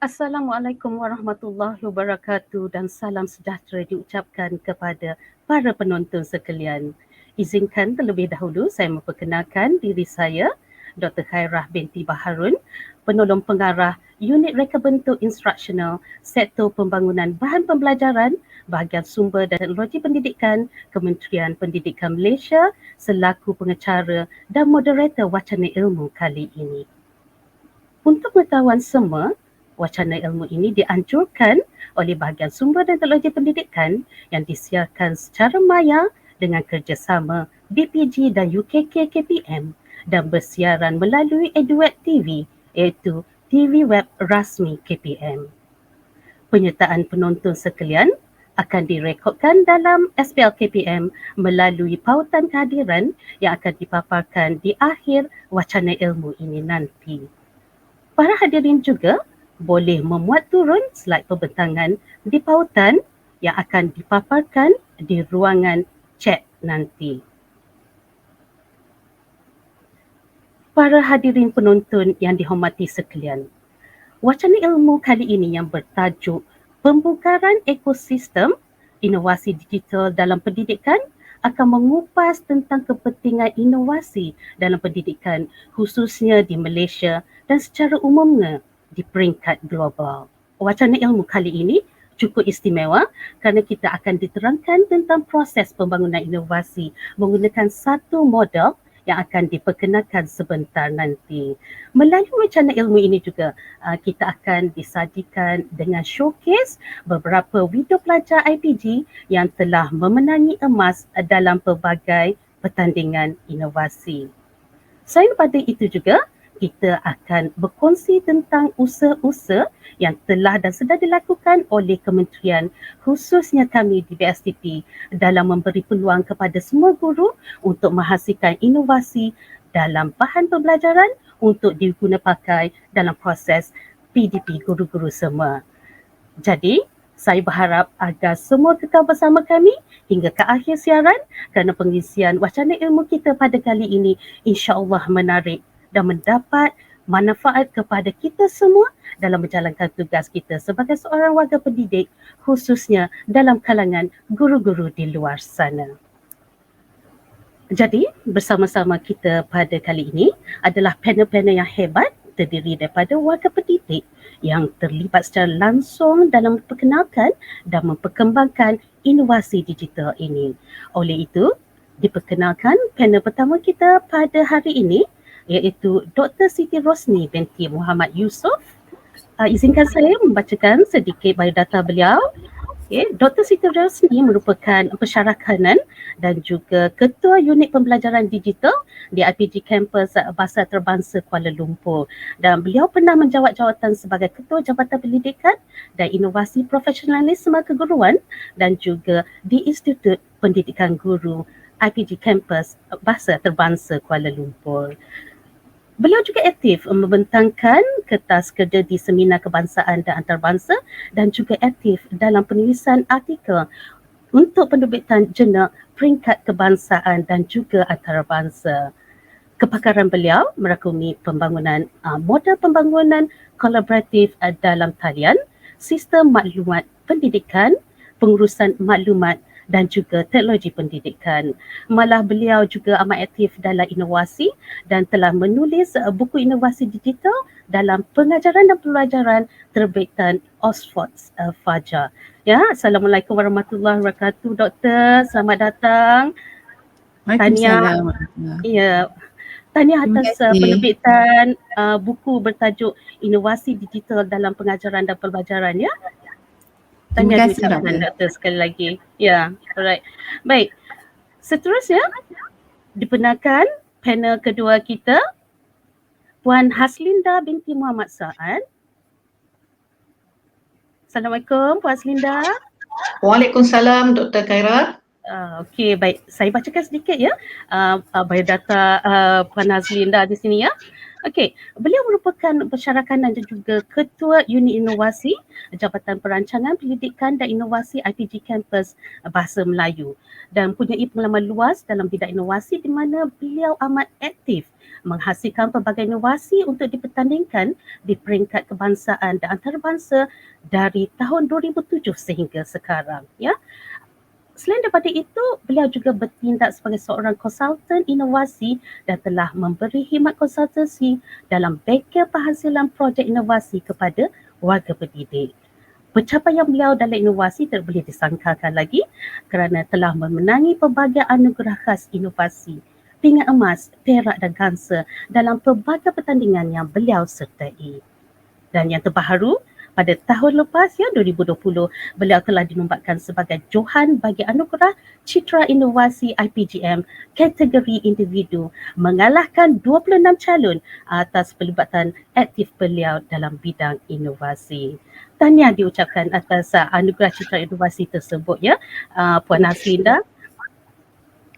Assalamualaikum warahmatullahi wabarakatuh dan salam sejahtera diucapkan kepada para penonton sekalian. Izinkan terlebih dahulu saya memperkenalkan diri saya, Dr. Khairah binti Baharun, penolong pengarah Unit Reka Bentuk Instruksional, Sektor Pembangunan Bahan Pembelajaran, Bahagian Sumber dan Teknologi Pendidikan, Kementerian Pendidikan Malaysia selaku pengacara dan moderator wacana ilmu kali ini. Untuk pengetahuan semua, wacana ilmu ini dianjurkan oleh Bahagian Sumber dan Teknologi Pendidikan yang disiarkan secara maya dengan kerjasama BPG dan UKK KPM dan bersiaran melalui EduWeb TV iaitu TV web rasmi KPM. Penyertaan penonton sekalian akan direkodkan dalam SPL KPM melalui pautan kehadiran yang akan dipaparkan di akhir wacana ilmu ini nanti. Para hadirin juga boleh memuat turun slide pembentangan di pautan yang akan dipaparkan di ruangan chat nanti. Para hadirin penonton yang dihormati sekalian, wacana ilmu kali ini yang bertajuk Pembukaran Ekosistem Inovasi Digital dalam Pendidikan akan mengupas tentang kepentingan inovasi dalam pendidikan khususnya di Malaysia dan secara umumnya di peringkat global. Wacana ilmu kali ini cukup istimewa kerana kita akan diterangkan tentang proses pembangunan inovasi menggunakan satu model yang akan diperkenalkan sebentar nanti. Melalui wacana ilmu ini juga kita akan disajikan dengan showcase beberapa video pelajar IPG yang telah memenangi emas dalam pelbagai pertandingan inovasi. Selain daripada itu juga, kita akan berkongsi tentang usaha-usaha yang telah dan sedang dilakukan oleh kementerian, khususnya kami di BSTP dalam memberi peluang kepada semua guru untuk menghasilkan inovasi dalam bahan pembelajaran untuk diguna pakai dalam proses PDP guru-guru semua. Jadi, saya berharap agar semua kekal bersama kami hingga ke akhir siaran kerana pengisian wacana ilmu kita pada kali ini insya-Allah menarik dan mendapat manfaat kepada kita semua dalam menjalankan tugas kita sebagai seorang warga pendidik, khususnya dalam kalangan guru-guru di luar sana. Jadi, bersama-sama kita pada kali ini adalah panel-panel yang hebat terdiri daripada warga pendidik yang terlibat secara langsung dalam memperkenalkan dan memperkembangkan inovasi digital ini. Oleh itu, diperkenalkan panel pertama kita pada hari ini iaitu Dr. Siti Rosni binti Muhammad Yusof. Izinkan saya membacakan sedikit biodata beliau. Okay. Dr. Siti Rosni merupakan pensyarah kanan dan juga Ketua Unit Pembelajaran Digital di IPG Kampus Bahasa Antarabangsa Kuala Lumpur. Dan beliau pernah menjawat jawatan sebagai Ketua Jabatan Pendidikan dan Inovasi Profesionalisme Keguruan dan juga di Institut Pendidikan Guru IPG Kampus Bahasa Antarabangsa Kuala Lumpur. Beliau juga aktif membentangkan kertas kerja di Seminar Kebangsaan dan Antarabangsa dan juga aktif dalam penulisan artikel untuk penerbitan jurnal peringkat kebangsaan dan juga antarabangsa. Kepakaran beliau merakumi pembangunan model pembangunan kolaboratif dalam talian, sistem maklumat pendidikan, pengurusan maklumat dan juga teknologi pendidikan. Malah beliau juga amat aktif dalam inovasi dan telah menulis buku inovasi digital dalam pengajaran dan pelajaran terbitan Oxford Fajar. Ya, Assalamualaikum warahmatullahi wabarakatuh, Doktor. Selamat datang. Waalaikumsalam. Ya, tahniah atas penerbitan buku bertajuk Inovasi Digital dalam Pengajaran dan Pembelajaran, ya. Tahniah diucapkan Doktor sekali lagi. Ya, alright. Baik. Seterusnya diperkenalkan panel kedua kita, Puan Haslinda binti Muhammad Sa'ad. Assalamualaikum Puan Haslinda. Waalaikumsalam Dr. Khairah. Okey, baik. Saya bacakan sedikit ya biodata Puan Haslinda di sini ya. Okey, beliau merupakan pensyarakanan dan juga Ketua Unit Inovasi Jabatan Perancangan Pendidikan dan Inovasi IPG Campus Bahasa Melayu dan mempunyai pengalaman luas dalam bidang inovasi di mana beliau amat aktif menghasilkan pelbagai inovasi untuk dipertandingkan di peringkat kebangsaan dan antarabangsa dari tahun 2007 sehingga sekarang, ya. Selain daripada itu, beliau juga bertindak sebagai seorang konsultan inovasi dan telah memberi khidmat konsultasi dalam bengkel penghasilan projek inovasi kepada warga pendidik. Pencapaian beliau dalam inovasi tidak boleh disangkakan lagi kerana telah memenangi pelbagai anugerah khas inovasi, pingat emas, perak dan kanser dalam pelbagai pertandingan yang beliau sertai. Dan yang terbaru, pada tahun lepas, 2020, beliau telah dinobatkan sebagai Johan bagi anugerah Citra Inovasi IPGM kategori individu, mengalahkan 26 calon atas pelibatan aktif beliau dalam bidang inovasi. Tahniah diucapkan atas anugerah Citra Inovasi tersebut, ya, Puan Haslinda.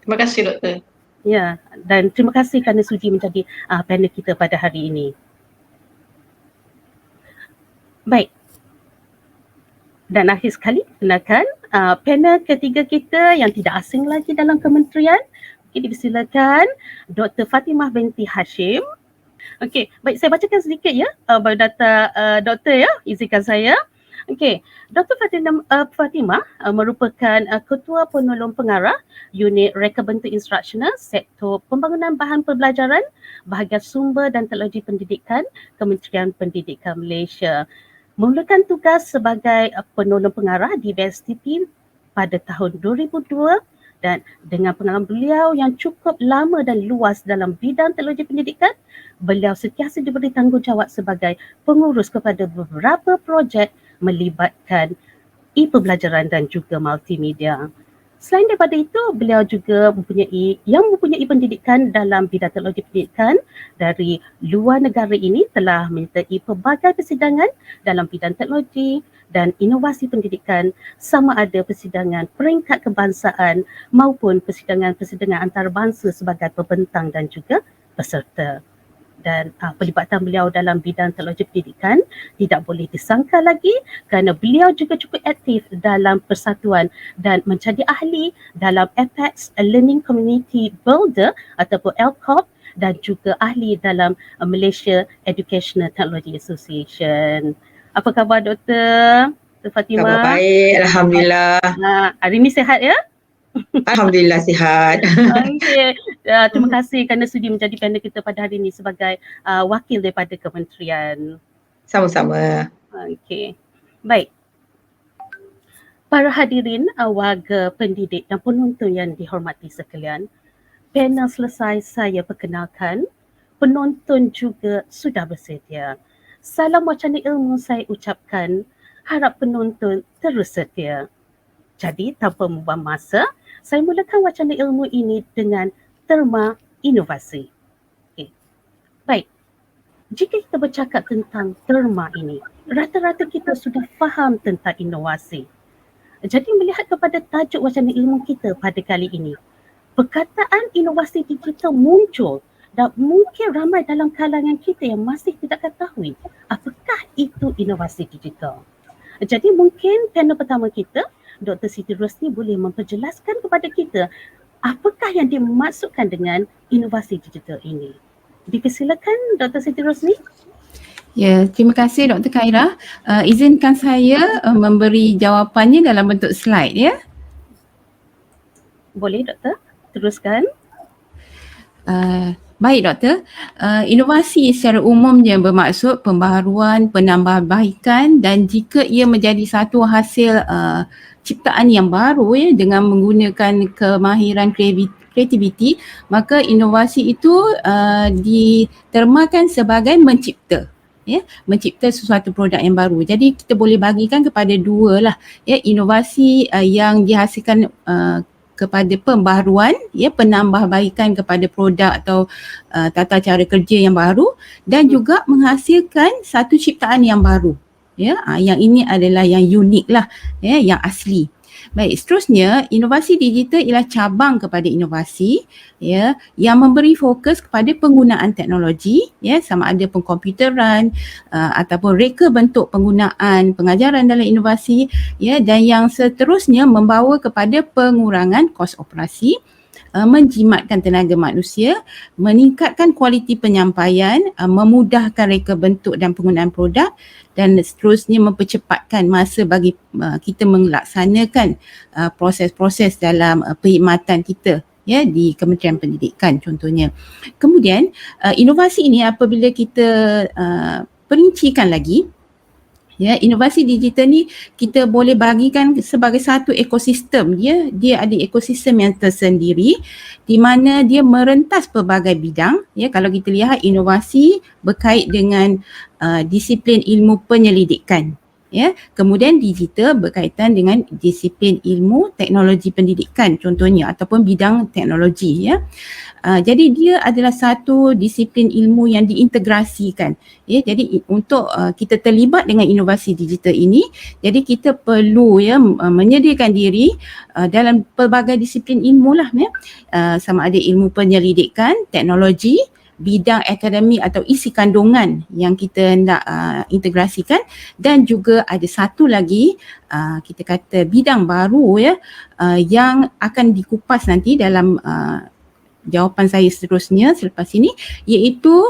Terima kasih, Doktor. Ya, dan terima kasih kerana sudi menjadi panel kita pada hari ini. Baik. Dan akhir sekali, kenalkan panel ketiga kita yang tidak asing lagi dalam kementerian. Okey, dipersilakan Dr. Fatimah binti Hashim. Okey, baik, saya bacakan sedikit, ya, biodata doktor, ya, izinkan saya. Okey, Dr. Fatimah merupakan Ketua Penolong Pengarah Unit Reka Bentuk Instruksional Sektor Pembangunan Bahan Pembelajaran Bahagian Sumber dan Teknologi Pendidikan Kementerian Pendidikan Malaysia. Memulakan tugas sebagai penolong pengarah di BSTP pada tahun 2002 dan dengan pengalaman beliau yang cukup lama dan luas dalam bidang teknologi pendidikan, beliau sentiasa diberi tanggungjawab sebagai pengurus kepada beberapa projek melibatkan e-pembelajaran dan juga multimedia. Selain daripada itu, beliau juga mempunyai pendidikan dalam bidang teknologi pendidikan dari luar negara ini telah menyertai pelbagai persidangan dalam bidang teknologi dan inovasi pendidikan sama ada persidangan peringkat kebangsaan maupun persidangan antarabangsa sebagai pembentang dan juga peserta. Dan pelibatan beliau dalam bidang teknologi pendidikan tidak boleh disangka lagi kerana beliau juga cukup aktif dalam persatuan dan menjadi ahli dalam Apex Learning Community Builder ataupun LCOP dan juga ahli dalam Malaysia Educational Technology Association. Apa khabar Dr. Fatimah? Khabar baik, Alhamdulillah. Hari ini sihat, ya? Alhamdulillah sihat. Okey, terima kasih kerana sudi menjadi panel kita pada hari ini sebagai wakil daripada kementerian. Sama-sama. Okey, baik. Para hadirin, warga pendidik dan penonton yang dihormati sekalian, panel selesai saya perkenalkan, penonton juga sudah bersedia. Salam wacana ilmu saya ucapkan, harap penonton terus setia. Jadi tanpa membuang masa, saya mulakan wacana ilmu ini dengan terma inovasi. Okay. Baik, jika kita bercakap tentang terma ini, rata-rata kita sudah faham tentang inovasi. Jadi melihat kepada tajuk wacana ilmu kita pada kali ini, perkataan inovasi digital muncul dan mungkin ramai dalam kalangan kita yang masih tidak ketahui apakah itu inovasi digital. Jadi mungkin panel pertama kita, Dr. Siti Rosni boleh memperjelaskan kepada kita apakah yang dimaksudkan dengan inovasi digital ini. Dipersilakan Dr. Siti Rosni. Ya, terima kasih Dr. Khaira. Izinkan saya memberi jawapannya dalam bentuk slide, ya. Boleh Doktor, teruskan. Baik Doktor, inovasi secara umumnya bermaksud pembaharuan, penambahbaikan dan jika ia menjadi satu hasil ciptaan yang baru, ya, dengan menggunakan kemahiran kreativiti, maka inovasi itu ditermakan sebagai mencipta. Ya, mencipta sesuatu produk yang baru. Jadi kita boleh bagikan kepada dua lah, ya, inovasi yang dihasilkan kepada pembaharuan, ya, penambahbaikan kepada produk atau tata cara kerja yang baru dan juga menghasilkan satu ciptaan yang baru. Ya, yang ini adalah yang unik lah, ya, yang asli. Baik, seterusnya inovasi digital ialah cabang kepada inovasi ya yang memberi fokus kepada penggunaan teknologi ya, sama ada pengkomputeran ataupun reka bentuk penggunaan pengajaran dalam inovasi ya, dan yang seterusnya membawa kepada pengurangan kos operasi, menjimatkan tenaga manusia, meningkatkan kualiti penyampaian, memudahkan reka bentuk dan penggunaan produk, dan seterusnya mempercepatkan masa bagi kita melaksanakan proses-proses dalam perkhidmatan kita ya di Kementerian Pendidikan contohnya. Kemudian inovasi ini apabila kita perincikan lagi, ya, inovasi digital ni kita boleh bagikan sebagai satu ekosistem. Dia ada ekosistem yang tersendiri di mana dia merentas pelbagai bidang. Ya, kalau kita lihat inovasi berkait dengan disiplin ilmu penyelidikan. Ya, kemudian digital berkaitan dengan disiplin ilmu teknologi pendidikan contohnya ataupun bidang teknologi ya. Jadi dia adalah satu disiplin ilmu yang diintegrasikan. Ya, jadi untuk kita terlibat dengan inovasi digital ini, jadi kita perlu ya menyediakan diri dalam pelbagai disiplin ilmu lah ya. Sama ada ilmu penyelidikan, teknologi, bidang akademik atau isi kandungan yang kita nak integrasikan, dan juga ada satu lagi kita kata bidang baru ya yang akan dikupas nanti dalam jawapan saya seterusnya selepas ini, iaitu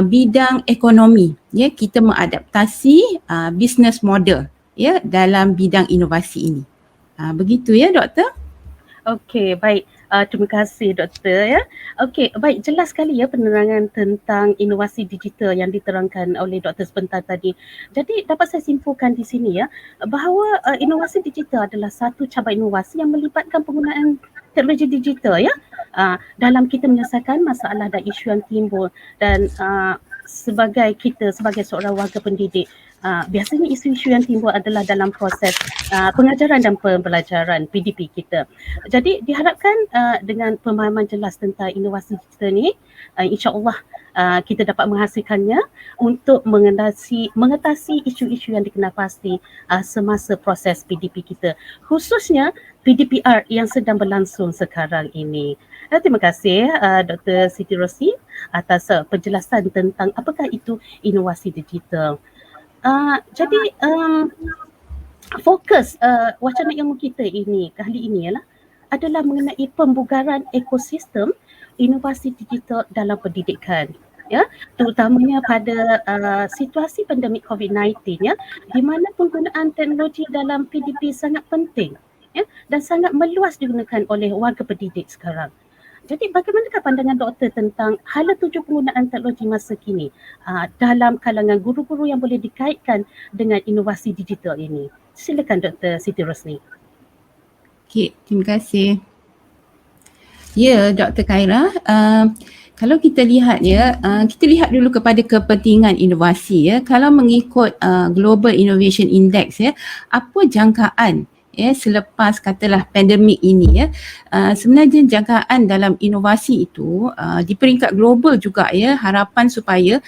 bidang ekonomi ya, kita mengadaptasi business model ya dalam bidang inovasi ini. Begitu ya Doktor? Okey, baik. Terima kasih Doktor ya. Okey, baik, jelas sekali ya penerangan tentang inovasi digital yang diterangkan oleh Doktor sebentar tadi. Jadi dapat saya simpulkan di sini ya bahawa inovasi digital adalah satu cabang inovasi yang melibatkan penggunaan teknologi digital ya dalam kita menyelesaikan masalah dan isu yang timbul, dan sebagai seorang warga pendidik, biasanya isu-isu yang timbul adalah dalam proses pengajaran dan pembelajaran PDP kita. Jadi diharapkan dengan pemahaman jelas tentang inovasi digital ni, insya-Allah kita dapat menghasilkannya untuk mengatasi isu-isu yang dikenal pasti semasa proses PDP kita, khususnya PDPR yang sedang berlangsung sekarang ini. Terima kasih Dr. Siti Rosli atas penjelasan tentang apakah itu inovasi digital. Jadi fokus wacana ilmu kita ini kali ini adalah mengenai pembugaran ekosistem inovasi digital dalam pendidikan. Ya, terutamanya pada situasi pandemik COVID-19 ya, di mana penggunaan teknologi dalam PDP sangat penting ya, dan sangat meluas digunakan oleh warga pendidik sekarang. Jadi bagaimanakah pandangan doktor tentang hala tuju penggunaan teknologi masa kini dalam kalangan guru-guru yang boleh dikaitkan dengan inovasi digital ini? Silakan Dr. Siti Rosli. Okey, terima kasih. Ya, Dr. Khaira, kalau kita lihat ya, kita lihat dulu kepada kepentingan inovasi ya. Kalau mengikut Global Innovation Index ya, apa jangkaan ya selepas katalah pandemik ini ya, sebenarnya jangkaan dalam inovasi itu di peringkat global juga ya, harapan supaya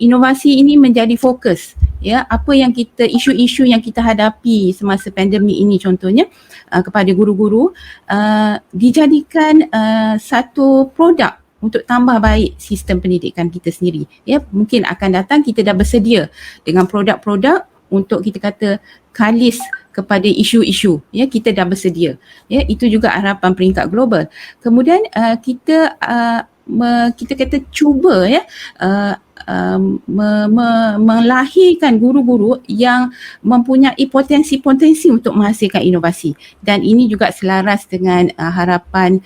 inovasi ini menjadi fokus ya, apa yang kita, isu-isu yang kita hadapi semasa pandemik ini contohnya kepada guru-guru dijadikan satu produk untuk tambah baik sistem pendidikan kita sendiri ya. Mungkin akan datang kita dah bersedia dengan produk-produk untuk kita kata kalis kepada isu-isu ya, kita dah bersedia ya. Itu juga harapan peringkat global. Kemudian kita kata cuba ya melahirkan guru-guru yang mempunyai potensi-potensi untuk menghasilkan inovasi, dan ini juga selaras dengan harapan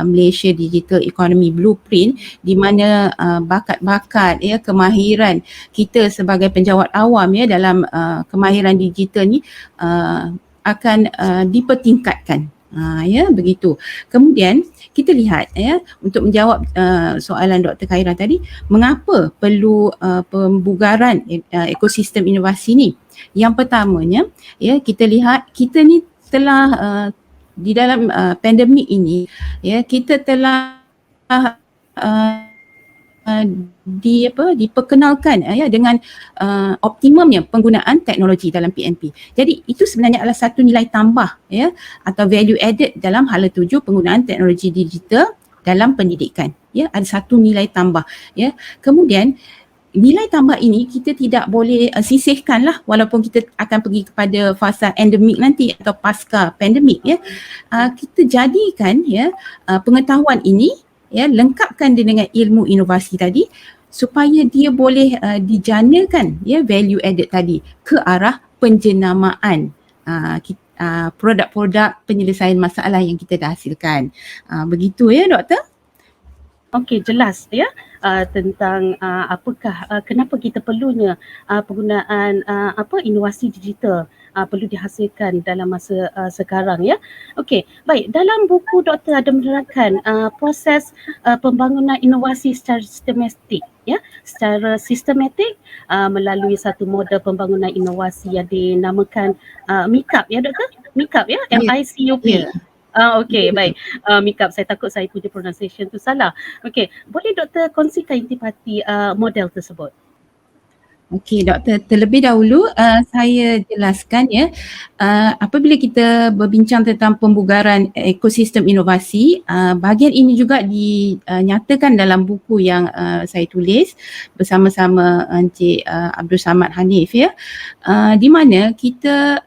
Malaysia Digital Economy Blueprint, di mana bakat-bakat ya, kemahiran kita sebagai penjawat awam ya dalam kemahiran digital ni akan dipertingkatkan. Ya, begitu. Kemudian kita lihat ya, untuk menjawab soalan Dr. Khaira tadi, mengapa perlu pembugaran ekosistem inovasi ni? Yang pertamanya ya, kita lihat kita ni telah di dalam pandemik ini ya, kita telah diperkenalkan ya dengan optimumnya penggunaan teknologi dalam PNP. Jadi itu sebenarnya adalah satu nilai tambah ya atau value added dalam hala tuju penggunaan teknologi digital dalam pendidikan. Ya, ada satu nilai tambah ya. Kemudian nilai tambah ini kita tidak boleh sisihkan lah walaupun kita akan pergi kepada fasa endemik nanti atau pasca pandemik ya. Kita jadikan ya pengetahuan ini ya lengkapkan dia dengan ilmu inovasi tadi supaya dia boleh dijanakan ya value added tadi ke arah penjenamaan produk-produk penyelesaian masalah yang kita dah hasilkan. Begitu ya doktor? Okey, jelas ya tentang kenapa kita perlunya penggunaan inovasi digital perlu dihasilkan dalam masa sekarang ya. Okey, baik, dalam buku doktor ada menerangkan proses pembangunan inovasi secara sistematik melalui satu model pembangunan inovasi yang dinamakan MICUP ya doktor? MICUP ya, MICUP. Okey, baik. MICUP, saya takut saya punya pronunciation tu salah. Okey, boleh doktor kongsikan intipati model tersebut? Okey doktor, terlebih dahulu saya jelaskan ya apabila kita berbincang tentang pembugaran ekosistem inovasi, bahagian ini juga dinyatakan dalam buku yang saya tulis bersama-sama Encik Abdul Samad Hanif ya, di mana kita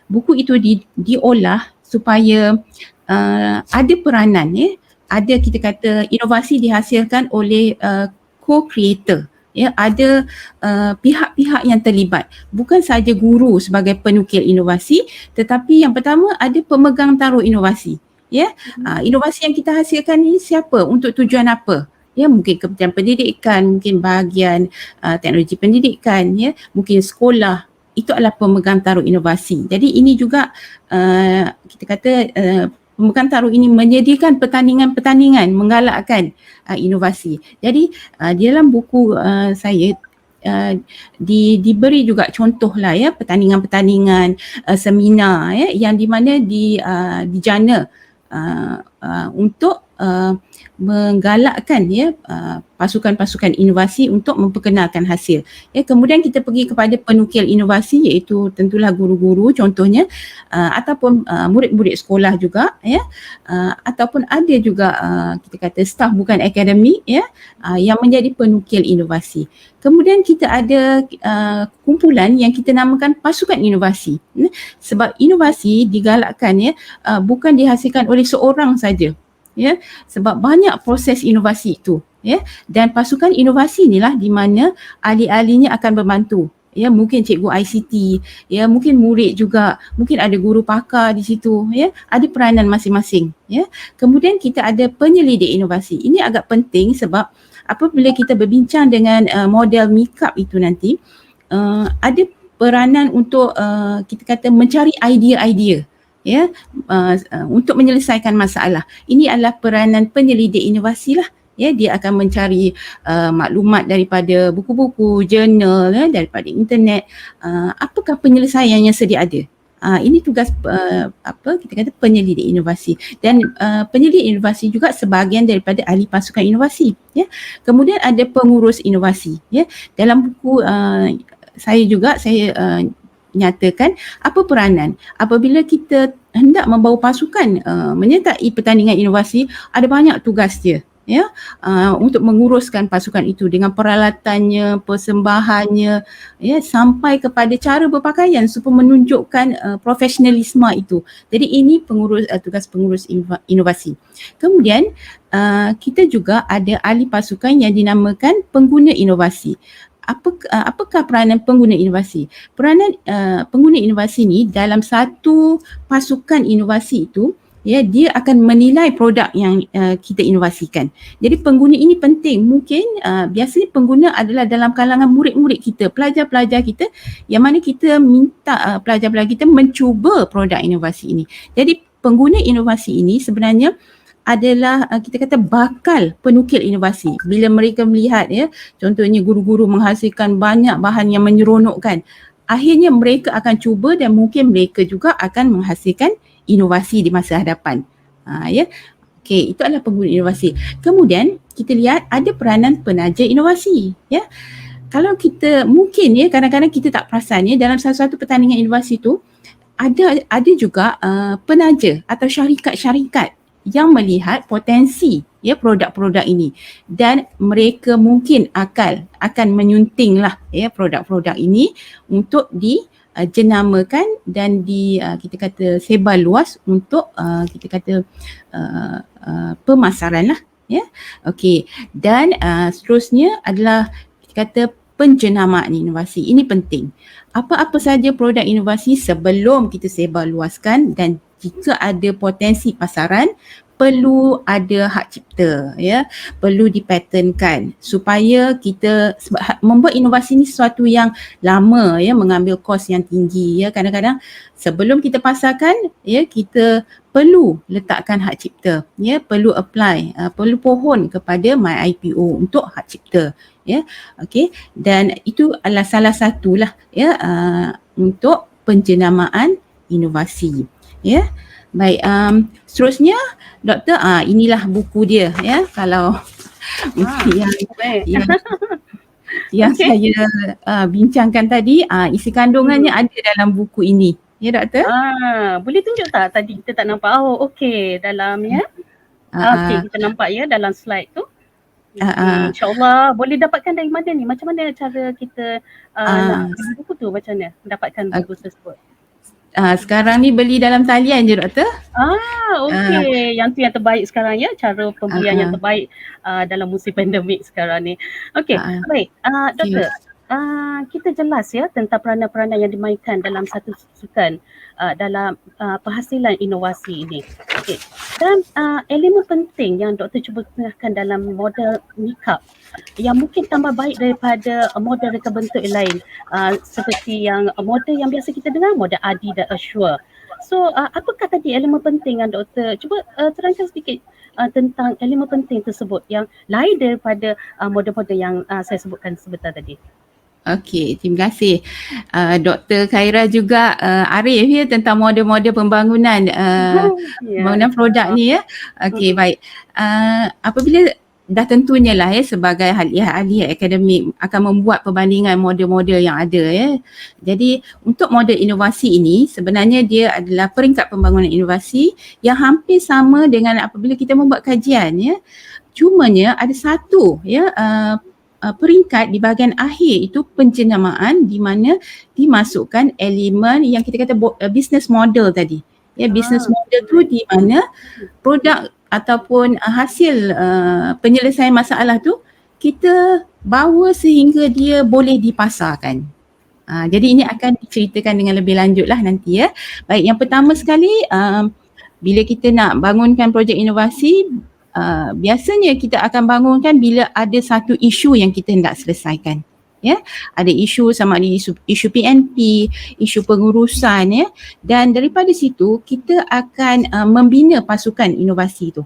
buku itu diolah supaya ada peranan ya, ada kita kata inovasi dihasilkan oleh co-creator ya, ada pihak-pihak yang terlibat, bukan saja guru sebagai penukil inovasi tetapi yang pertama ada pemegang taruh inovasi ya. Inovasi yang kita hasilkan ini siapa, untuk tujuan apa ya, mungkin Kementerian Pendidikan, mungkin bahagian teknologi pendidikan ya, mungkin sekolah, itu adalah pemegang taruh inovasi. Jadi ini juga kita kata pemegang taruh ini menyediakan pertandingan-pertandingan menggalakkan inovasi. Jadi di dalam buku saya diberi juga contoh lah ya pertandingan-pertandingan seminar ya yang di mana dijana untuk menggalakkan ya pasukan-pasukan inovasi untuk memperkenalkan hasil. Ya, kemudian kita pergi kepada penukil inovasi iaitu tentulah guru-guru contohnya ataupun murid-murid sekolah juga ya, ataupun ada juga kita kata staf bukan akademik ya yang menjadi penukil inovasi. Kemudian kita ada kumpulan yang kita namakan pasukan inovasi. Sebab inovasi digalakkan ya bukan dihasilkan oleh seorang saja. Ya, sebab banyak proses inovasi itu ya, dan pasukan inovasi inilah di mana ahli-ahlinya akan membantu ya, mungkin cikgu ICT ya, mungkin murid juga, mungkin ada guru pakar di situ ya, ada peranan masing-masing ya. Kemudian kita ada penyelidik inovasi. Ini agak penting sebab apabila kita berbincang dengan model MICUP itu nanti ada peranan untuk kita kata mencari idea-idea ya untuk menyelesaikan masalah. Ini adalah peranan penyelidik inovasi lah ya, dia akan mencari maklumat daripada buku-buku, jurnal ya, daripada internet, apakah penyelesaian yang sedia ada. Ini tugas kita kata penyelidik inovasi, dan penyelidik inovasi juga sebahagian daripada ahli pasukan inovasi ya. Kemudian ada pengurus inovasi ya. Dalam buku saya nyatakan apa peranan apabila kita hendak membawa pasukan menyertai pertandingan inovasi. Ada banyak tugas dia ya, untuk menguruskan pasukan itu dengan peralatannya, persembahannya ya, sampai kepada cara berpakaian supaya menunjukkan profesionalisme itu. Jadi ini tugas pengurus inovasi. Kemudian kita juga ada ahli pasukan yang dinamakan pengguna inovasi. Apakah peranan pengguna inovasi? Peranan pengguna inovasi ni dalam satu pasukan inovasi itu ya, dia akan menilai produk yang kita inovasikan. Jadi pengguna ini penting. Mungkin biasanya pengguna adalah dalam kalangan murid-murid kita, pelajar-pelajar kita, yang mana kita minta pelajar-pelajar kita mencuba produk inovasi ini. Jadi pengguna inovasi ini sebenarnya adalah kita kata bakal penukil inovasi. Bila mereka melihat ya, contohnya guru-guru menghasilkan banyak bahan yang menyeronokkan, akhirnya mereka akan cuba dan mungkin mereka juga akan menghasilkan inovasi di masa hadapan. Ya. Okey, itu adalah pengguna inovasi. Kemudian kita lihat ada peranan penaja inovasi, ya. Kalau kita mungkin ya kadang-kadang kita tak perasan ya dalam satu-satu pertandingan inovasi tu ada juga penaja atau syarikat-syarikat yang melihat potensi ya produk-produk ini dan mereka mungkin akan menyunting lah ya produk-produk ini untuk jenamakan dan kita kata sebar luas untuk kita kata pemasaran lah ya. Okey, dan seterusnya adalah kita kata penjenamaan inovasi. Ini penting. Apa-apa saja produk inovasi sebelum kita sebar luaskan dan jika ada potensi pasaran perlu ada hak cipta ya, perlu dipatentkan supaya kita membuat inovasi ni sesuatu yang lama ya, mengambil kos yang tinggi ya. Kadang-kadang sebelum kita pasarkan ya kita perlu letakkan hak cipta ya, perlu apply, perlu pohon kepada MyIPO untuk hak cipta ya. Okey, dan itu adalah salah satulah ya untuk penjenamaan inovasi ya. Baik, seterusnya doktor inilah buku dia ya, kalau yang saya bincangkan tadi isi kandungannya ada dalam buku ini ya doktor. Boleh tunjuk tak tadi kita tak nampak? Oh okey, dalam ya. Okey, kita nampak ya dalam slide tu. InsyaAllah boleh dapatkan dari mana ni? Macam mana cara kita nak beli buku tu, macam mana mendapatkan buku tersebut? Sekarang ni beli dalam talian je doktor. Okey, yang tu yang terbaik sekarang ya, cara pembelian yang terbaik dalam musim pandemik sekarang ni. Okey, baik. Doktor, kita jelas ya tentang peranan-peranan yang dimainkan dalam satu sukan dalam penghasilan inovasi ini. Okey. Dan elemen penting yang doktor cuba tengahkan dalam model nikah yang mungkin tambah baik daripada model reka bentuk yang lain, seperti yang model yang biasa kita dengar, model ADI dan Assure. So apakah tadi elemen penting yang doktor cuba terangkan sedikit tentang elemen penting tersebut yang lain daripada model-model yang saya sebutkan sebentar tadi? Okey, terima kasih Dr. Khaira juga arif ya tentang model-model pembangunan pembangunan produk ni ya. Okey, baik. Apabila dah tentunya lah ya sebagai ahli akademik akan membuat perbandingan model-model yang ada ya. Jadi untuk model inovasi ini sebenarnya dia adalah peringkat pembangunan inovasi yang hampir sama dengan apabila kita membuat kajian ya. Cumanya ada satu ya peringkat di bahagian akhir itu penjenamaan di mana dimasukkan elemen yang kita kata business model tadi. Ya, business model tu di mana produk ataupun hasil penyelesaian masalah tu kita bawa sehingga dia boleh dipasarkan. Jadi ini akan diceritakan dengan lebih lanjut lah nanti ya. Baik, yang pertama sekali bila kita nak bangunkan projek inovasi, biasanya kita akan bangunkan bila ada satu isu yang kita hendak selesaikan. Ya, ada isu sama ada isu PNP, isu pengurusan ya, dan daripada situ kita akan membina pasukan inovasi tu.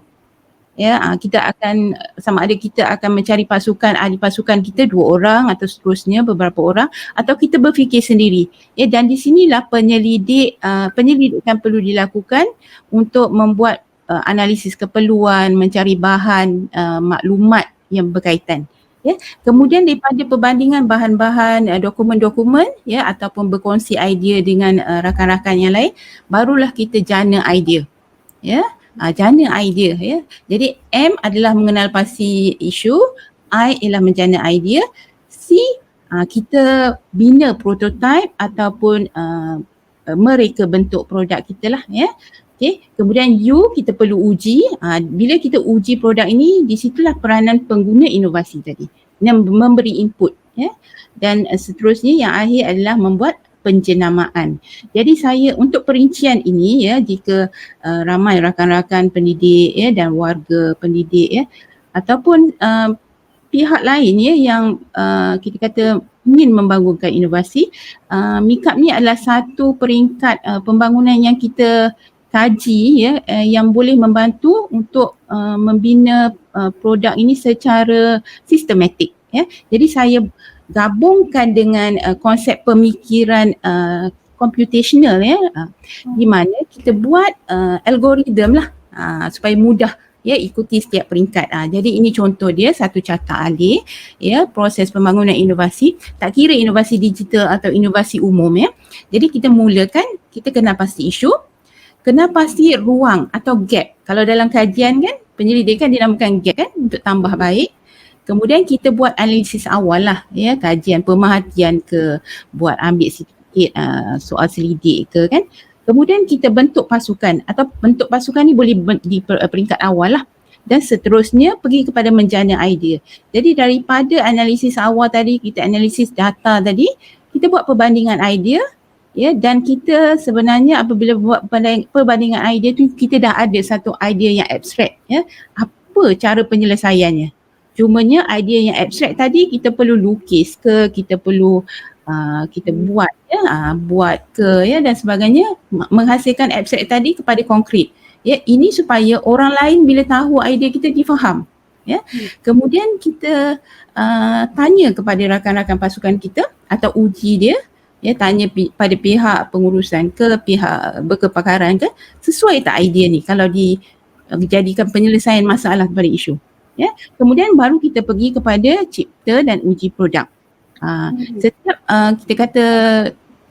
Ya, kita akan sama ada kita akan mencari pasukan, ahli pasukan kita 2 orang atau seterusnya beberapa orang, atau kita berfikir sendiri. Ya, dan di sinilah penyelidikan perlu dilakukan untuk membuat analisis keperluan, mencari bahan maklumat yang berkaitan. Ya, kemudian daripada perbandingan bahan-bahan dokumen-dokumen ya ataupun berkongsi idea dengan rakan-rakan yang lain, barulah kita jana idea. Ya, jana idea ya. Jadi M adalah mengenal pasti isu, I ialah menjana idea, C kita bina prototype ataupun mereka bentuk produk kita lah ya. Okay. Kemudian U kita perlu uji. Bila kita uji produk ini, di situlah peranan pengguna inovasi tadi yang memberi input ya. Dan seterusnya yang akhir adalah membuat penjenamaan. Jadi saya untuk perincian ini ya, jika ramai rakan-rakan pendidik ya dan warga pendidik ya ataupun pihak lain ya yang kita kata ingin membangunkan inovasi, MIKAP ni adalah satu peringkat pembangunan yang kita kaji ya yang boleh membantu untuk membina produk ini secara sistematik ya. Jadi saya gabungkan dengan konsep pemikiran computational ya, di mana kita buat algoritma lah supaya mudah ya ikuti setiap peringkat. Jadi ini contoh dia satu carta alih ya proses pembangunan inovasi, tak kira inovasi digital atau inovasi umum ya. Jadi kita mulakan, kita kena pasti isu, kena pasti ruang atau gap. Kalau dalam kajian kan penyelidikan dinamakan gap kan untuk tambah baik. Kemudian kita buat analisis awal lah ya, kajian pemerhatian ke, buat ambil sikit soal selidik ke kan. Kemudian kita bentuk pasukan, atau bentuk pasukan ni boleh di peringkat awal lah, dan seterusnya pergi kepada menjana idea. Jadi daripada analisis awal tadi, kita analisis data tadi, kita buat perbandingan idea ya, dan kita sebenarnya apabila buat perbandingan idea tu, kita dah ada satu idea yang abstrak ya, apa cara penyelesaiannya. Cumanya idea yang abstrak tadi kita perlu lukis ke, kita perlu kita buat ya, buat ke ya dan sebagainya, menghasilkan abstrak tadi kepada konkret. Ya, ini supaya orang lain bila tahu idea kita difaham. Ya. Kemudian kita tanya kepada rakan-rakan pasukan kita atau uji dia, ya, tanya pada pihak pengurusan ke, pihak berkepakaran ke, sesuai tak idea ni kalau dijadikan penyelesaian masalah kepada isu. Ya, kemudian baru kita pergi kepada cipta dan uji produk. Setiap kita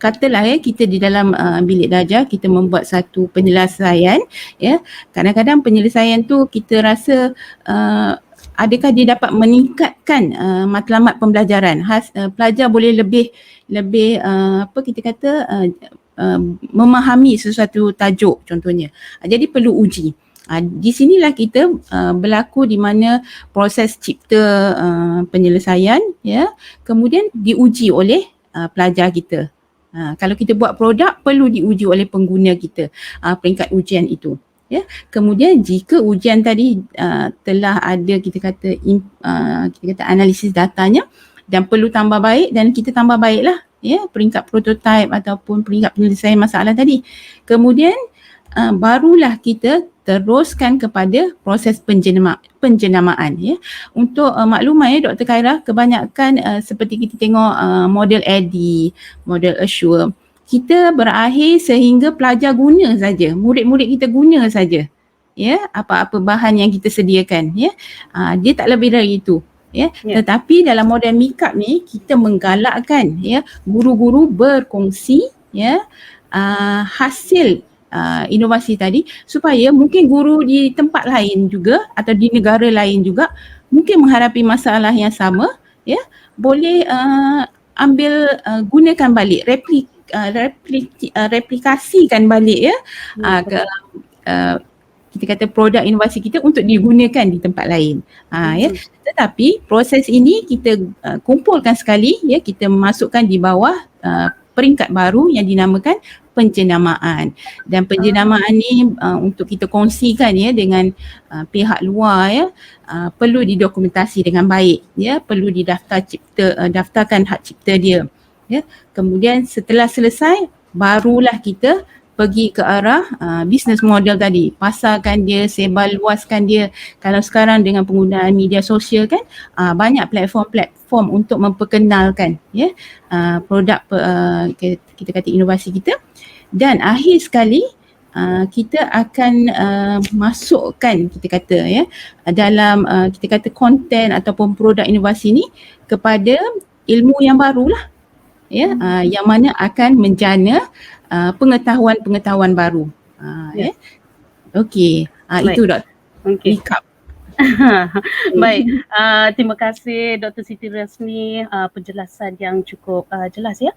katalah ya, kita di dalam bilik darjah kita membuat satu penyelesaian ya. Kadang-kadang penyelesaian tu kita rasa adakah dia dapat meningkatkan matlamat pembelajaran. Pelajar boleh lebih apa kita kata memahami sesuatu tajuk contohnya. Jadi perlu uji. Di sinilah kita berlaku di mana proses cipta penyelesaian ya, kemudian diuji oleh pelajar kita. Kalau kita buat produk perlu diuji oleh pengguna kita, peringkat ujian itu. Ya, kemudian jika ujian tadi telah ada kita kata analisis datanya dan perlu tambah baik, dan kita tambah baiklah ya peringkat prototype ataupun peringkat penyelesaian masalah tadi. Kemudian barulah kita teruskan kepada proses penjenamaan ya. Untuk makluman ya Dr. Khaira, kebanyakan seperti kita tengok model ADDIE, model Assure, kita berakhir sehingga pelajar guna saja, murid-murid kita guna saja ya apa-apa bahan yang kita sediakan ya. Dia tak lebih dari itu. Ya, tetapi dalam model MICAP ni kita menggalakkan ya guru-guru berkongsi ya hasil inovasi tadi, supaya mungkin guru di tempat lain juga atau di negara lain juga mungkin menghadapi masalah yang sama ya, boleh gunakan balik, replikasikan balik ya kita kata produk inovasi kita untuk digunakan di tempat lain. Ya, tetapi proses ini kita kumpulkan sekali ya, kita masukkan di bawah peringkat baru yang dinamakan penjenamaan. Dan penjenamaan ni untuk kita kongsikan ya dengan pihak luar ya, perlu didokumentasi dengan baik ya, perlu daftarkan hak cipta dia ya. Kemudian setelah selesai barulah kita pergi ke arah business model tadi, pasarkan dia, sebar luaskan dia. Kalau sekarang dengan penggunaan media sosial kan, banyak platform untuk memperkenalkan ya produk kita kata inovasi kita. Dan akhir sekali kita akan masukkan kita kata ya dalam kita kata konten ataupun produk inovasi ni kepada ilmu yang barulah ya, yang mana akan menjana pengetahuan baru. Ya. Okey, itu Dr. MICAP. Baik, terima kasih Dr. Siti Rasmi, penjelasan yang cukup jelas ya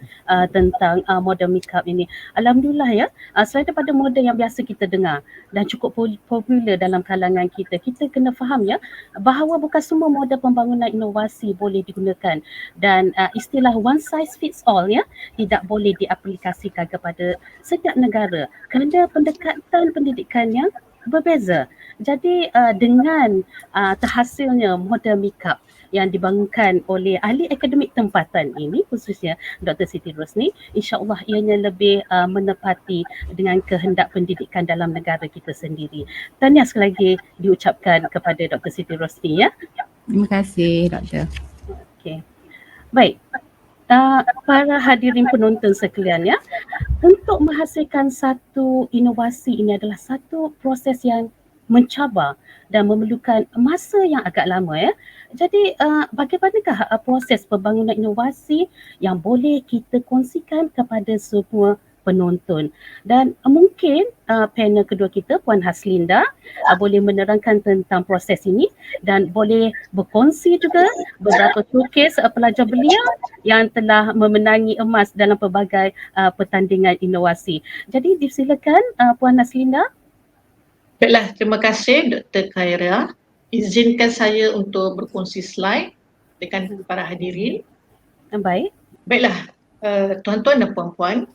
tentang model MICAP ini. Alhamdulillah ya, selain daripada model yang biasa kita dengar dan cukup popular dalam kalangan kita, kita kena faham ya bahawa bukan semua model pembangunan inovasi boleh digunakan, dan istilah one size fits all ya tidak boleh diaplikasikan kepada setiap negara kerana pendekatan pendidikannya berbeza. Jadi dengan terhasilnya model MICAP yang dibangunkan oleh ahli akademik tempatan ini, khususnya Dr. Siti Rosni, insya-Allah ianya lebih menepati dengan kehendak pendidikan dalam negara kita sendiri. Tahniah sekali lagi diucapkan kepada Dr. Siti Rosni ya. Terima kasih Doktor. Okey. Baik. Para hadirin penonton sekalian ya, untuk menghasilkan satu inovasi ini adalah satu proses yang mencabar dan memerlukan masa yang agak lama ya. Jadi bagaimanakah proses pembangunan inovasi yang boleh kita kongsikan kepada semua penonton? Dan mungkin panel kedua kita Puan Haslinda boleh menerangkan tentang proses ini dan boleh berkongsi juga beberapa showcase pelajar belia yang telah memenangi emas dalam pelbagai pertandingan inovasi. Jadi disilakan Puan Haslinda. Baiklah, terima kasih Dr. Khaira. Izinkan saya untuk berkongsi slide dengan para hadirin. Baik. Baiklah, tuan-tuan dan puan-puan,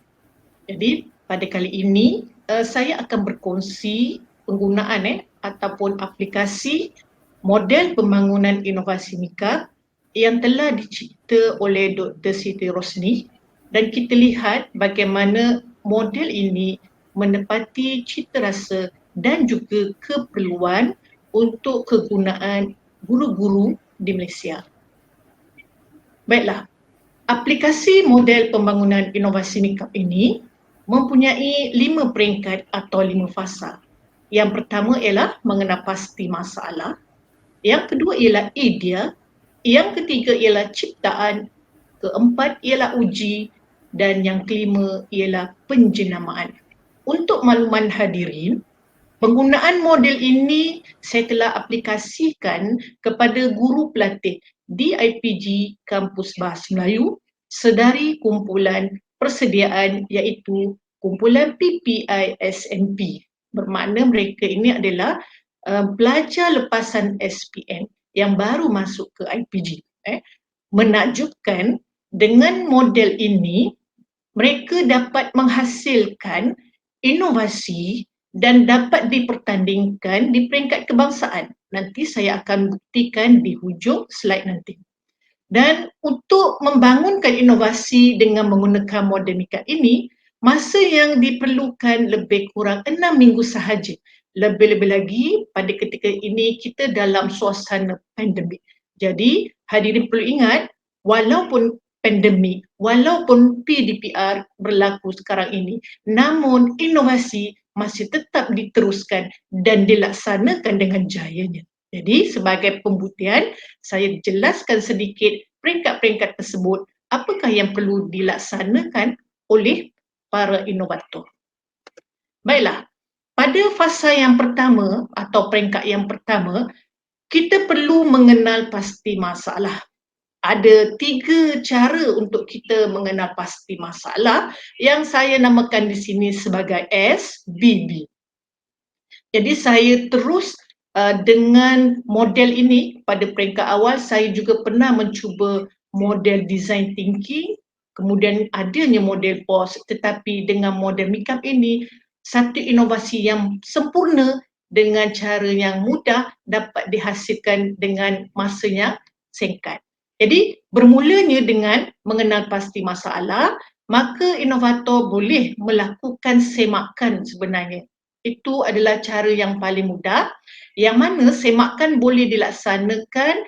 jadi pada kali ini saya akan berkongsi penggunaan ataupun aplikasi model pembangunan inovasi MIKA yang telah dicipta oleh Dr. Siti Rosni, dan kita lihat bagaimana model ini menepati cita rasa dan juga keperluan untuk kegunaan guru-guru di Malaysia. Baiklah, aplikasi model pembangunan inovasi MIKA ini mempunyai 5 peringkat atau 5 fasa. Yang pertama ialah mengenal pasti masalah, yang kedua ialah idea, yang ketiga ialah ciptaan, keempat ialah uji, dan yang kelima ialah penjenamaan. Untuk makluman hadirin, penggunaan model ini saya telah aplikasikan kepada guru pelatih di IPG Kampus Bahasa Melayu sedari kumpulan persediaan iaitu kumpulan PPI SNP. Bermakna mereka ini adalah pelajar lepasan SPM yang baru masuk ke IPG. Menakjubkan, dengan model ini mereka dapat menghasilkan inovasi dan dapat dipertandingkan di peringkat kebangsaan. Nanti saya akan buktikan di hujung slide nanti. Dan untuk membangunkan inovasi dengan menggunakan model MIKA ini, masa yang diperlukan lebih kurang 6 minggu sahaja. Lebih-lebih lagi pada ketika ini kita dalam suasana pandemik. Jadi hadirin perlu ingat, walaupun pandemik, walaupun PDPR berlaku sekarang ini, namun inovasi masih tetap diteruskan dan dilaksanakan dengan jayanya. Jadi sebagai pembuktian, saya jelaskan sedikit peringkat-peringkat tersebut, apakah yang perlu dilaksanakan oleh para inovator. Baiklah, pada fasa yang pertama atau peringkat yang pertama, kita perlu mengenal pasti masalah. Ada 3 cara untuk kita mengenal pasti masalah yang saya namakan di sini sebagai SBB. Jadi saya terus dengan model ini. Pada peringkat awal saya juga pernah mencuba model design thinking, kemudian adanya model POS, tetapi dengan model MIKA ini satu inovasi yang sempurna dengan cara yang mudah dapat dihasilkan dengan masa yang singkat. Jadi bermulanya dengan mengenal pasti masalah, maka inovator boleh melakukan semakan sebenarnya. Itu adalah cara yang paling mudah, yang mana semakan boleh dilaksanakan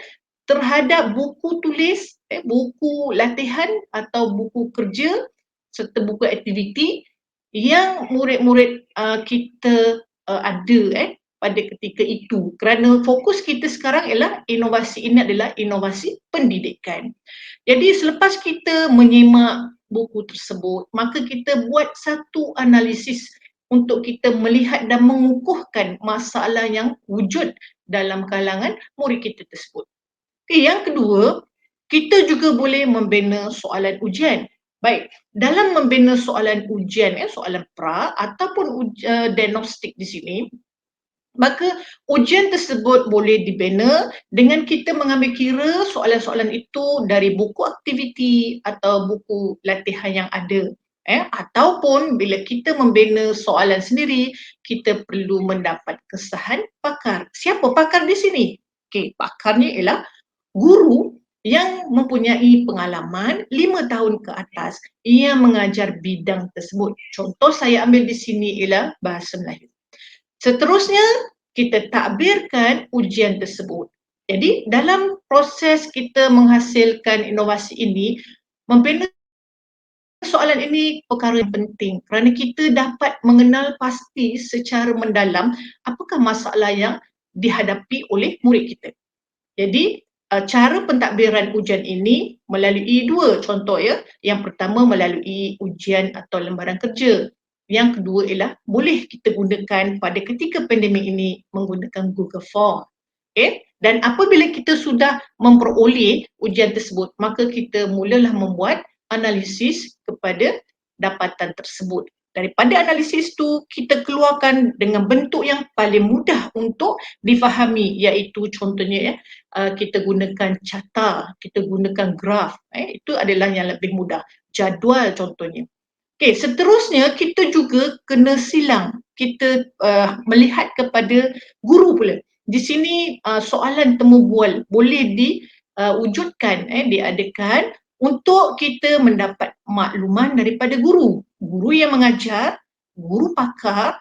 terhadap buku tulis, buku latihan atau buku kerja serta buku aktiviti yang murid-murid kita ada pada ketika itu. Kerana fokus kita sekarang ialah inovasi ini adalah inovasi pendidikan. Jadi selepas kita menyimak buku tersebut, maka kita buat satu analisis untuk kita melihat dan mengukuhkan masalah yang wujud dalam kalangan murid kita tersebut. Yang kedua, kita juga boleh membina soalan ujian. Baik, dalam membina soalan ujian, soalan pra ataupun diagnostik di sini, maka ujian tersebut boleh dibina dengan kita mengambil kira soalan-soalan itu dari buku aktiviti atau buku latihan yang ada. Ataupun bila kita membina soalan sendiri, kita perlu mendapat kesahan pakar. Siapa pakar di sini? Okey, pakarnya ialah guru yang mempunyai pengalaman 5 tahun ke atas yang mengajar bidang tersebut. Contoh saya ambil di sini ialah Bahasa Melayu. Seterusnya, kita takbirkan ujian tersebut. Jadi, dalam proses kita menghasilkan inovasi ini, membina soalan ini perkara yang penting kerana kita dapat mengenal pasti secara mendalam apakah masalah yang dihadapi oleh murid kita. Jadi cara pentadbiran ujian ini melalui dua contoh ya. Yang pertama melalui ujian atau lembaran kerja. Yang kedua ialah boleh kita gunakan pada ketika pandemik ini menggunakan Google Form. Okay? Dan apabila kita sudah memperoleh ujian tersebut, maka kita mulalah membuat analisis kepada dapatan tersebut. Daripada analisis tu kita keluarkan dengan bentuk yang paling mudah untuk difahami, iaitu contohnya kita gunakan carta, kita gunakan graf, itu adalah yang lebih mudah. Jadual contohnya. Okey, seterusnya kita juga kena silang, kita melihat kepada guru pula. Di sini soalan temu bual boleh diwujudkan, diadakan untuk kita mendapat makluman daripada guru. Guru yang mengajar, guru pakar,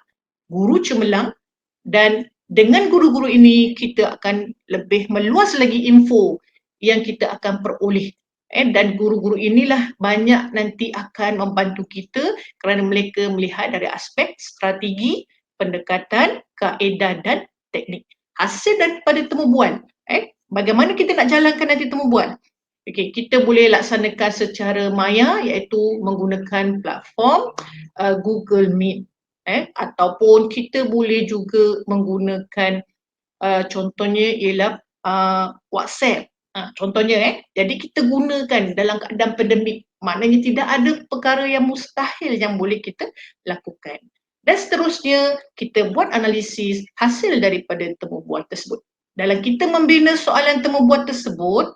guru cemerlang, dan dengan guru-guru ini kita akan lebih meluas lagi info yang kita akan peroleh. Dan guru-guru inilah banyak nanti akan membantu kita kerana mereka melihat dari aspek strategi, pendekatan, kaedah dan teknik. Hasil daripada temu bual, bagaimana kita nak jalankan nanti temu bual? Okey, kita boleh laksanakan secara maya iaitu menggunakan platform Google Meet, ataupun kita boleh juga menggunakan contohnya ialah WhatsApp. Contohnya jadi kita gunakan dalam keadaan pandemik, maknanya tidak ada perkara yang mustahil yang boleh kita lakukan. Dan seterusnya kita buat analisis hasil daripada temu bual tersebut. Dalam kita membina soalan temu bual tersebut,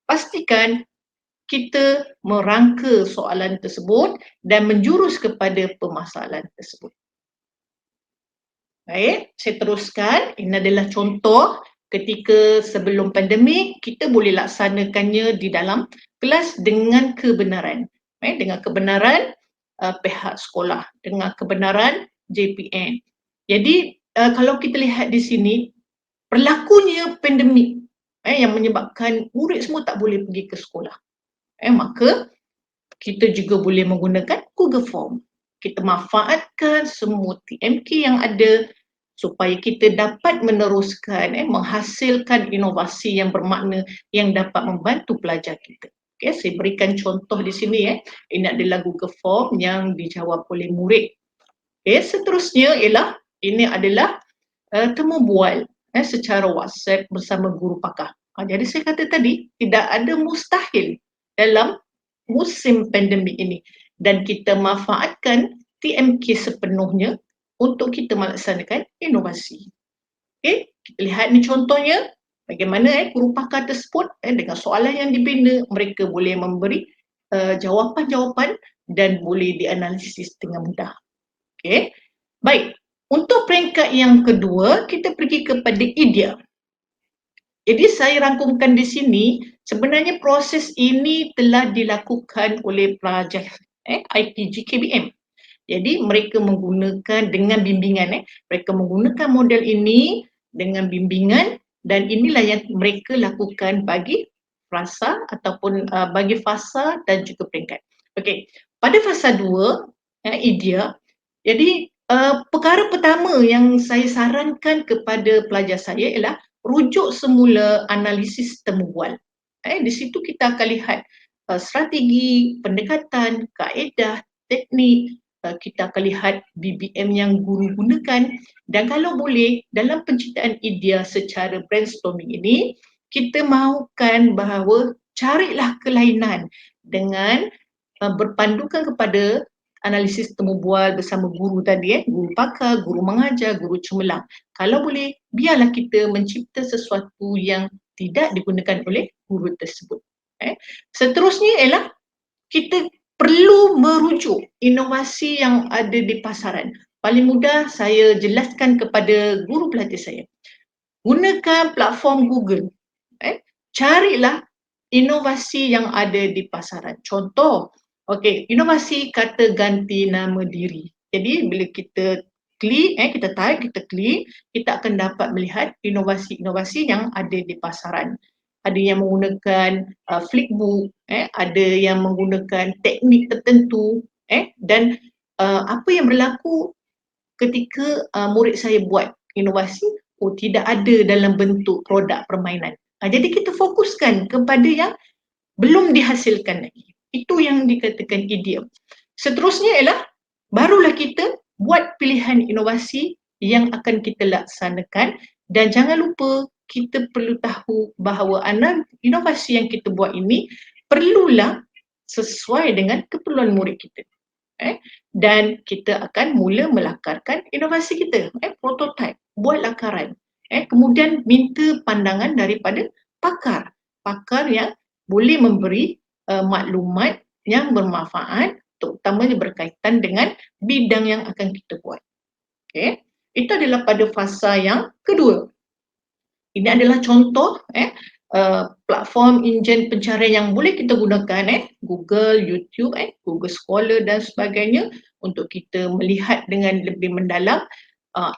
pastikan kita merangka soalan tersebut dan menjurus kepada permasalahan tersebut. Baik, saya teruskan. Ini adalah contoh ketika sebelum pandemik kita boleh laksanakannya di dalam kelas dengan kebenaran. Dengan kebenaran pihak sekolah, dengan kebenaran JPN. Jadi kalau kita lihat di sini, berlakunya pandemik yang menyebabkan murid semua tak boleh pergi ke sekolah. Maka kita juga boleh menggunakan Google Form. Kita manfaatkan semua TMK yang ada supaya kita dapat meneruskan, menghasilkan inovasi yang bermakna yang dapat membantu pelajar kita. Okay, saya berikan contoh di sini. Ini adalah Google Form yang dijawab oleh murid. Okay, seterusnya ialah ini adalah temu bual secara WhatsApp bersama guru pakar. Jadi saya kata tadi, tidak ada mustahil dalam musim pandemik ini dan kita manfaatkan TMK sepenuhnya untuk kita melaksanakan inovasi. Okay, kita lihat ni contohnya bagaimana guru pakar tersebut dengan soalan yang dibina mereka boleh memberi jawapan-jawapan dan boleh dianalisis dengan mudah. Okay, baik. Untuk peringkat yang kedua, kita pergi kepada idea. Jadi saya rangkumkan di sini, sebenarnya proses ini telah dilakukan oleh pelajar IPG KBM. Jadi mereka menggunakan dengan bimbingan, mereka menggunakan model ini dengan bimbingan dan inilah yang mereka lakukan bagi fasa ataupun bagi fasa dan juga peringkat. Okey, pada fasa 2, idea, jadi perkara pertama yang saya sarankan kepada pelajar saya ialah rujuk semula analisis temu bual. Di situ kita akan lihat strategi, pendekatan, kaedah, teknik, kita akan lihat BBM yang guru gunakan dan kalau boleh dalam penciptaan idea secara brainstorming ini kita mahukan bahawa carilah kelainan dengan berpandukan kepada analisis temu bual bersama guru tadi, guru pakar, guru mengajar, guru cemerlang. Kalau boleh, biarlah kita mencipta sesuatu yang tidak digunakan oleh guru tersebut. Seterusnya ialah kita perlu merujuk inovasi yang ada di pasaran. Paling mudah saya jelaskan kepada guru pelatih saya. Gunakan platform Google. Carilah inovasi yang ada di pasaran. Contoh, inovasi kata ganti nama diri. Jadi bila kita klik, kita type, kita klik, kita akan dapat melihat inovasi-inovasi yang ada di pasaran. ada yang menggunakan flipbook, ada yang menggunakan teknik tertentu, dan apa yang berlaku ketika murid saya buat inovasi, tidak ada dalam bentuk produk permainan. Jadi kita fokuskan kepada yang belum dihasilkan lagi. Itu yang dikatakan idiom. Seterusnya ialah barulah kita buat pilihan inovasi yang akan kita laksanakan, dan jangan lupa kita perlu tahu bahawa inovasi yang kita buat ini perlulah sesuai dengan keperluan murid kita. Dan kita akan mula melakarkan inovasi kita, prototype, buat lakaran. Kemudian minta pandangan daripada pakar yang boleh memberi maklumat yang bermanfaat, terutamanya berkaitan dengan bidang yang akan kita buat. Itu adalah pada fasa yang kedua. Ini adalah contoh platform enjin pencarian yang boleh kita gunakan, Google, YouTube, Google Scholar dan sebagainya, untuk kita melihat dengan lebih mendalam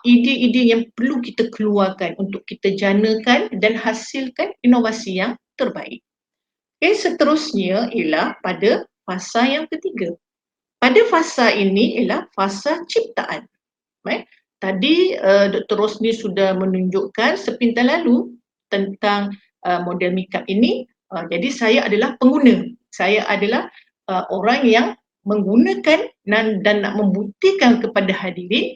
ide-ide yang perlu kita keluarkan untuk kita janakan dan hasilkan inovasi yang terbaik. Seterusnya ialah pada fasa yang ketiga. Pada fasa ini ialah fasa ciptaan. Tadi Dr. Rosni sudah menunjukkan sepintas lalu tentang model make-up ini. Jadi saya adalah pengguna. Saya adalah orang yang menggunakan dan nak membuktikan kepada hadirin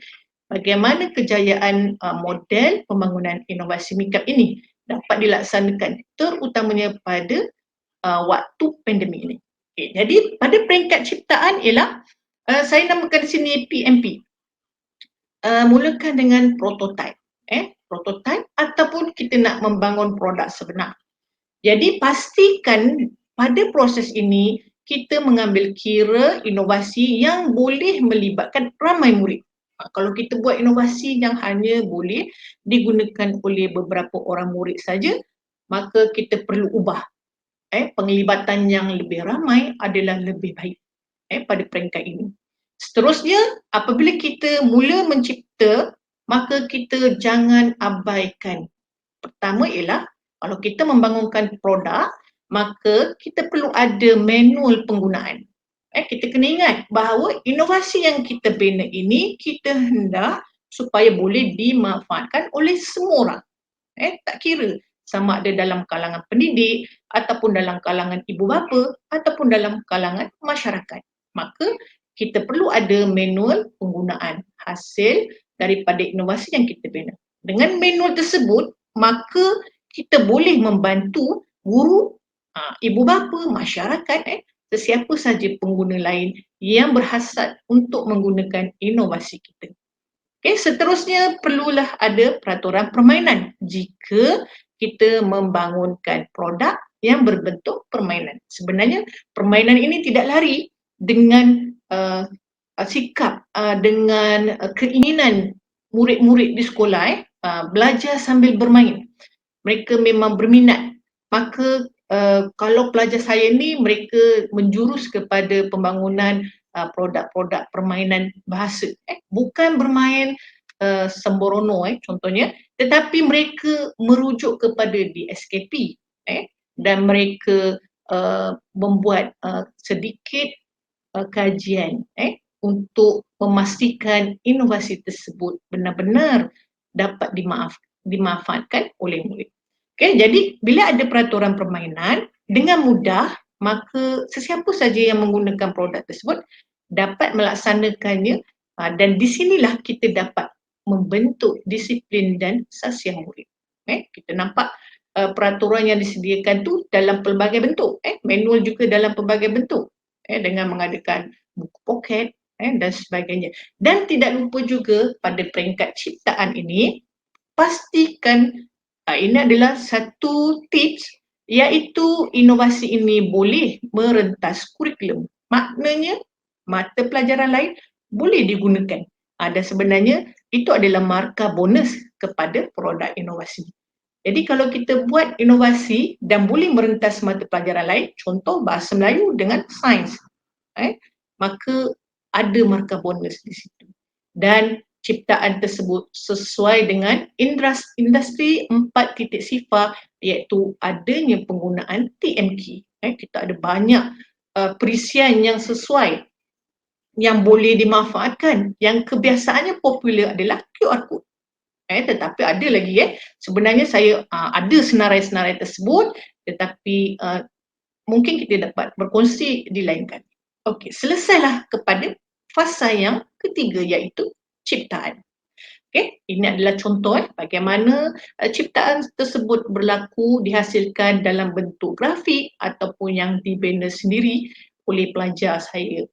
bagaimana kejayaan model pembangunan inovasi make-up ini dapat dilaksanakan, terutamanya pada waktu pandemik ini. Jadi pada peringkat ciptaan ialah saya namakan di sini PMP. Mulakan dengan prototype, prototype ataupun kita nak membangun produk sebenar. Jadi pastikan pada proses ini kita mengambil kira inovasi yang boleh melibatkan ramai murid. Kalau kita buat inovasi yang hanya boleh digunakan oleh beberapa orang murid saja, maka kita perlu ubah. Penglibatan yang lebih ramai adalah lebih baik pada peringkat ini. Seterusnya, apabila kita mula mencipta, maka kita jangan abaikan. Pertama ialah, kalau kita membangunkan produk, maka kita perlu ada manual penggunaan. Kita kena ingat bahawa inovasi yang kita bina ini, kita hendak supaya boleh dimanfaatkan oleh semua orang. Tak kira sama ada dalam kalangan pendidik, ataupun dalam kalangan ibu bapa, ataupun dalam kalangan masyarakat. Maka kita perlu ada manual penggunaan hasil daripada inovasi yang kita bina. Dengan manual tersebut, maka kita boleh membantu guru, ibu bapa, masyarakat, sesiapa saja pengguna lain yang berhasrat untuk menggunakan inovasi kita. Seterusnya perlulah ada peraturan permainan jika kita membangunkan produk yang berbentuk permainan. Sebenarnya permainan ini tidak lari dengan sikap, dengan keinginan murid-murid di sekolah belajar sambil bermain. Mereka memang berminat. Maka kalau pelajar saya ni, mereka menjurus kepada pembangunan produk-produk permainan bahasa. Bukan bermain sembrono contohnya, tetapi mereka merujuk kepada DSKP dan mereka membuat sedikit kajian untuk memastikan inovasi tersebut benar-benar dapat dimanfaatkan oleh murid. Jadi bila ada peraturan permainan, dengan mudah maka sesiapa saja yang menggunakan produk tersebut dapat melaksanakannya, dan di sinilah kita dapat membentuk disiplin dan sasiah murid. Kita nampak peraturan yang disediakan tu dalam pelbagai bentuk, manual juga dalam pelbagai bentuk, dengan mengadakan buku poket dan sebagainya. Dan tidak lupa juga pada peringkat ciptaan ini, pastikan ini adalah satu tips, iaitu inovasi ini boleh merentas kurikulum. Maknanya mata pelajaran lain boleh digunakan. Dan sebenarnya itu adalah markah bonus kepada produk inovasi. Jadi kalau kita buat inovasi dan boleh merentas mata pelajaran lain, contoh bahasa Melayu dengan sains, maka ada markah bonus di situ. Dan ciptaan tersebut sesuai dengan industri 4.0 iaitu adanya penggunaan TMK. Kita ada banyak perisian yang sesuai yang boleh dimanfaatkan. Yang kebiasaannya popular adalah QR code. Tetapi ada lagi sebenarnya saya ada senarai-senarai tersebut, tetapi mungkin kita dapat berkongsi di lain kali. Okey, selesailah kepada fasa yang ketiga iaitu ciptaan. Okey, ini adalah contoh bagaimana ciptaan tersebut berlaku dihasilkan dalam bentuk grafik ataupun yang dibina sendiri oleh pelajar saya.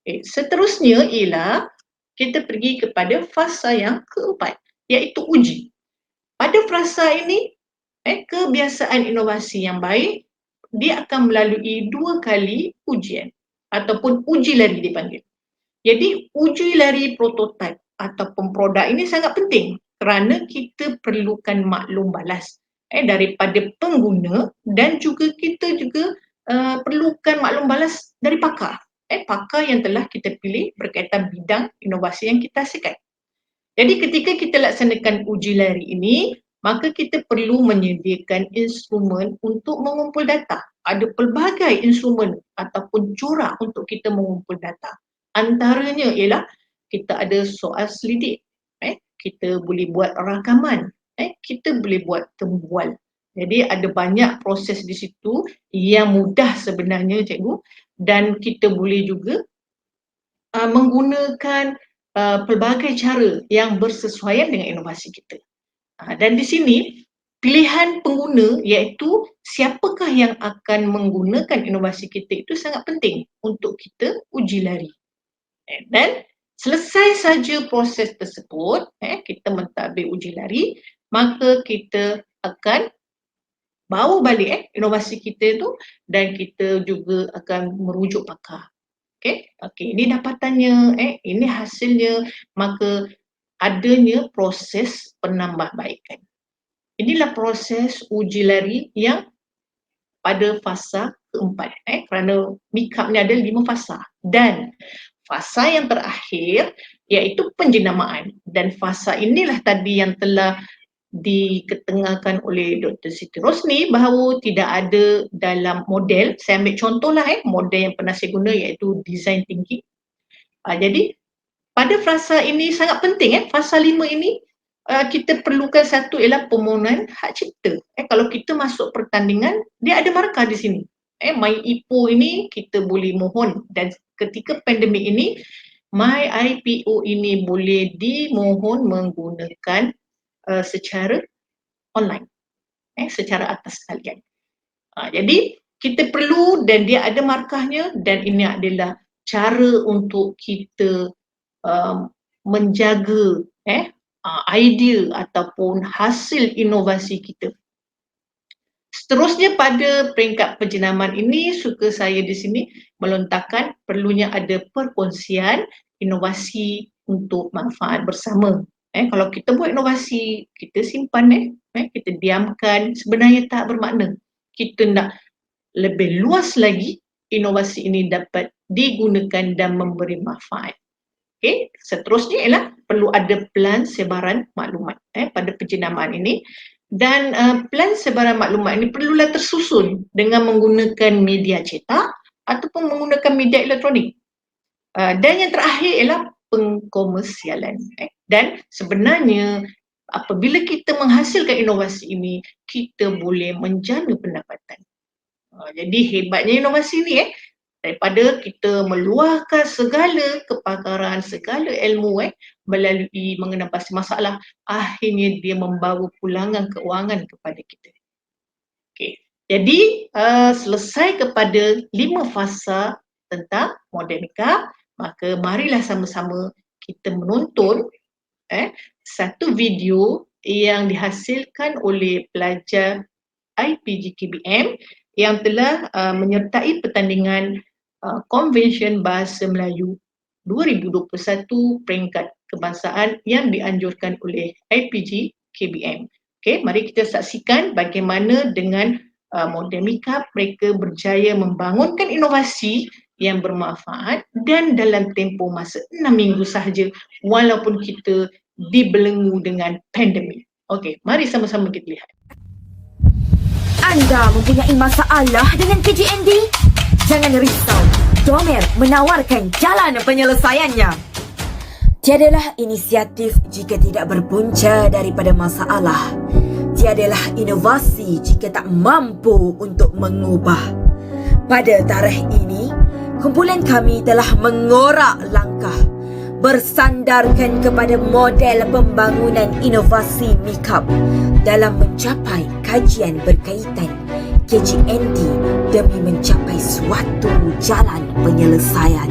Seterusnya ialah kita pergi kepada fasa yang keempat iaitu uji. Pada fasa ini kebiasaan inovasi yang baik dia akan melalui 2 kali ujian ataupun uji lari dipanggil. Jadi uji lari prototipe ataupun produk ini sangat penting kerana kita perlukan maklum balas daripada pengguna dan juga kita juga perlukan maklum balas dari pakar. Pakar yang telah kita pilih berkaitan bidang inovasi yang kita hasilkan. Jadi ketika kita laksanakan uji lari ini, maka kita perlu menyediakan instrumen untuk mengumpul data. Ada pelbagai instrumen ataupun corak untuk kita mengumpul data. Antaranya ialah kita ada soal selidik, kita boleh buat rakaman, kita boleh buat tembual. Jadi ada banyak proses di situ yang mudah sebenarnya cikgu, dan kita boleh juga menggunakan pelbagai cara yang bersesuaian dengan inovasi kita. Dan di sini pilihan pengguna iaitu siapakah yang akan menggunakan inovasi kita itu sangat penting untuk kita uji lari. Dan selesai saja proses tersebut, kita mentadbir uji lari, maka kita akan bawa balik inovasi kita itu dan kita juga akan merujuk pakar. Okey, ini dapatannya, ini hasilnya, maka adanya proses penambahbaikan. Inilah proses uji lari yang pada fasa keempat, kerana MIKAP ni ada 5 fasa, dan fasa yang terakhir iaitu penjenamaan, dan fasa inilah tadi yang telah diketengahkan oleh Dr. Siti Rosni bahawa tidak ada dalam model. Saya ambil contohlah model yang pernah saya guna iaitu design thinking. Jadi pada fasa ini sangat penting, fasa 5 ini kita perlukan satu ialah permohonan hak cipta. Kalau kita masuk pertandingan, dia ada markah di sini. My IPO ini kita boleh mohon, dan ketika pandemik ini My IPO ini boleh dimohon menggunakan secara online, secara atas talian. Jadi kita perlu, dan dia ada markahnya, dan ini adalah cara untuk kita menjaga idea ataupun hasil inovasi kita. Seterusnya pada peringkat penjenamaan ini, suka saya di sini melontarkan perlunya ada perkongsian inovasi untuk manfaat bersama. Kalau kita buat inovasi, kita simpan, kita diamkan, sebenarnya tak bermakna. Kita nak lebih luas lagi, inovasi ini dapat digunakan dan memberi manfaat. Seterusnya ialah perlu ada plan sebaran maklumat pada penjenamaan ini, dan plan sebaran maklumat ini perlulah tersusun dengan menggunakan media cetak ataupun menggunakan media elektronik. Dan yang terakhir ialah pengkomersialan. Dan sebenarnya apabila kita menghasilkan inovasi ini, kita boleh menjana pendapatan. Jadi hebatnya inovasi ini daripada kita meluahkan segala kepakaran, segala ilmu melalui mengenapasi masalah, akhirnya dia membawa pulangan keuangan kepada kita. Jadi selesai kepada 5 fasa tentang model MIKAP, maka marilah sama-sama kita menonton satu video yang dihasilkan oleh pelajar IPG KBM yang telah menyertai pertandingan Konvensyen Bahasa Melayu 2021 peringkat kebangsaan yang dianjurkan oleh IPG KBM. Mari kita saksikan bagaimana dengan model MIKAP mereka berjaya membangunkan inovasi yang bermanfaat dan dalam tempoh masa 6 minggu sahaja walaupun kita dibelenggu dengan pandemik. Mari sama-sama kita lihat. Anda mempunyai masalah dengan KGND? Jangan risau, Domer menawarkan jalan penyelesaiannya. Tiadalah inisiatif jika tidak berpunca daripada masalah. Tiadalah inovasi jika tak mampu untuk mengubah. Pada tarikh ini, kumpulan kami telah mengorak langkah bersandarkan kepada model pembangunan inovasi MIKAP dalam mencapai kajian berkaitan KGND demi mencapai suatu jalan penyelesaian.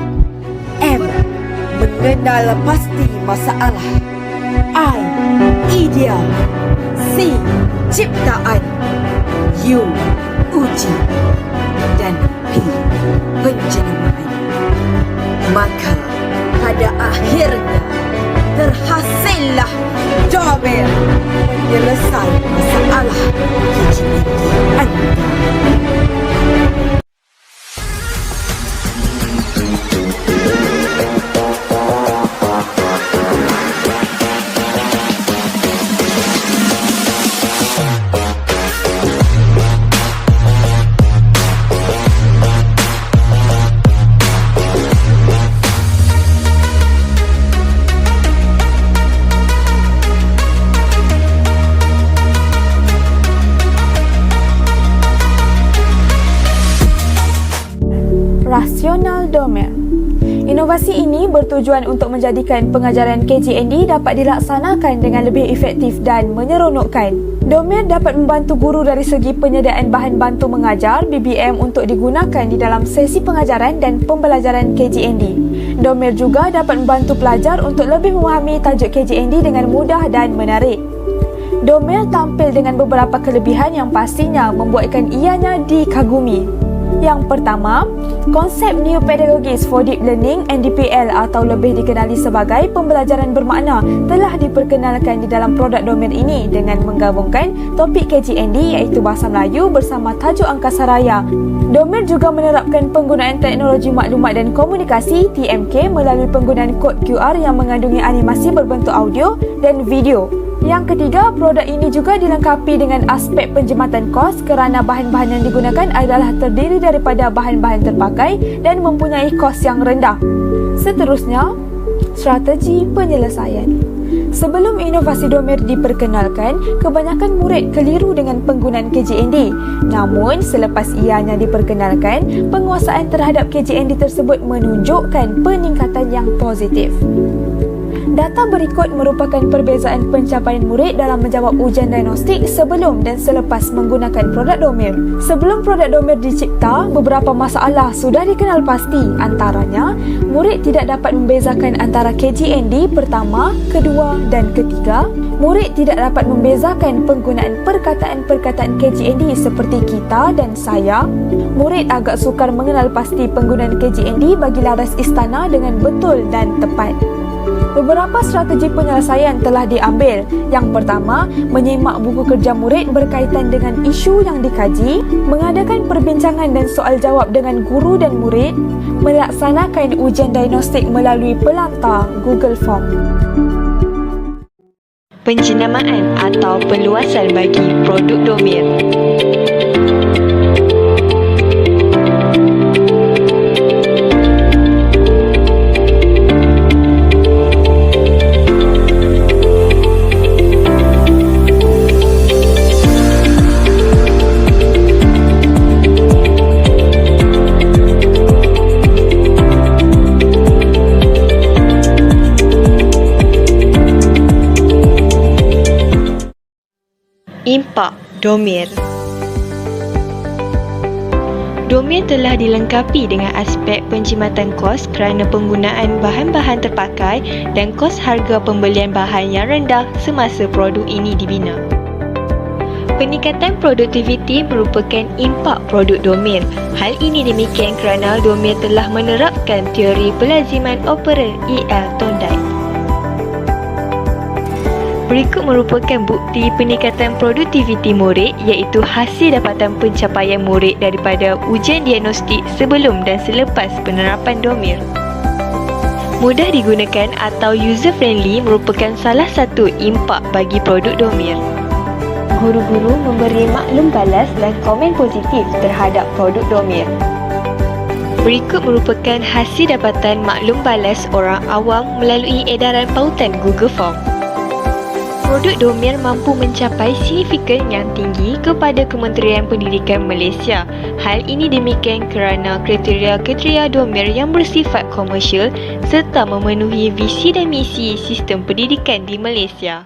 M. Mengenal pasti masalah. I. Idea. C. Ciptaan. U. Uji. Dan P. Penjenamaan. Maka pada akhirnya terhasillah Domer menyelesai masalah KGND anda. Rasional Domer. Inovasi ini bertujuan untuk menjadikan pengajaran KGND dapat dilaksanakan dengan lebih efektif dan menyeronokkan. Domer dapat membantu guru dari segi penyediaan bahan bantu mengajar BBM untuk digunakan di dalam sesi pengajaran dan pembelajaran KGND. Domer juga dapat membantu pelajar untuk lebih memahami tajuk KGND dengan mudah dan menarik. Domer tampil dengan beberapa kelebihan yang pastinya membuatkan ianya dikagumi. Yang pertama, konsep New Pedagogies for Deep Learning NDPL atau lebih dikenali sebagai pembelajaran bermakna telah diperkenalkan di dalam produk Domer ini dengan menggabungkan topik KGND iaitu Bahasa Melayu bersama tajuk Angkasa Raya. Domer juga menerapkan penggunaan teknologi maklumat dan komunikasi TMK melalui penggunaan kod QR yang mengandungi animasi berbentuk audio dan video. Yang ketiga, produk ini juga dilengkapi dengan aspek penjimatan kos kerana bahan-bahan yang digunakan adalah terdiri daripada bahan-bahan terpakai dan mempunyai kos yang rendah. Seterusnya, strategi penyelesaian. Sebelum inovasi Domer diperkenalkan, kebanyakan murid keliru dengan penggunaan KGND. Namun, selepas ianya diperkenalkan, penguasaan terhadap KGND tersebut menunjukkan peningkatan yang positif. Data berikut merupakan perbezaan pencapaian murid dalam menjawab ujian diagnostik sebelum dan selepas menggunakan produk Domer. Sebelum produk Domer dicipta, beberapa masalah sudah dikenal pasti. Antaranya, murid tidak dapat membezakan antara KGND pertama, kedua dan ketiga. Murid tidak dapat membezakan penggunaan perkataan-perkataan KGND seperti kita dan saya. Murid agak sukar mengenal pasti penggunaan KGND bagi laras istana dengan betul dan tepat. Beberapa strategi penyelesaian telah diambil. Yang pertama, menyimak buku kerja murid berkaitan dengan isu yang dikaji, mengadakan perbincangan dan soal jawab dengan guru dan murid, melaksanakan ujian diagnostik melalui pelantar Google Form. Penjenamaan atau perluasan bagi produk Domer. Impak Domer. Domer telah dilengkapi dengan aspek penjimatan kos kerana penggunaan bahan-bahan terpakai dan kos harga pembelian bahan yang rendah semasa produk ini dibina. Peningkatan produktiviti merupakan impak produk Domer. Hal ini demikian kerana Domer telah menerapkan teori pelaziman operan EL Thorndike. Berikut merupakan bukti peningkatan produktiviti murid iaitu hasil dapatan pencapaian murid daripada ujian diagnostik sebelum dan selepas penerapan Domer. Mudah digunakan atau user friendly merupakan salah satu impak bagi produk Domer. guru-guru memberi maklum balas dan komen positif terhadap produk Domir. Berikut merupakan hasil dapatan maklum balas orang awam melalui edaran pautan Google Form. Produk Domir mampu mencapai signifikan yang tinggi kepada Kementerian Pendidikan Malaysia. Hal ini demikian kerana kriteria-kriteria Domir yang bersifat komersial serta memenuhi visi dan misi sistem pendidikan di Malaysia.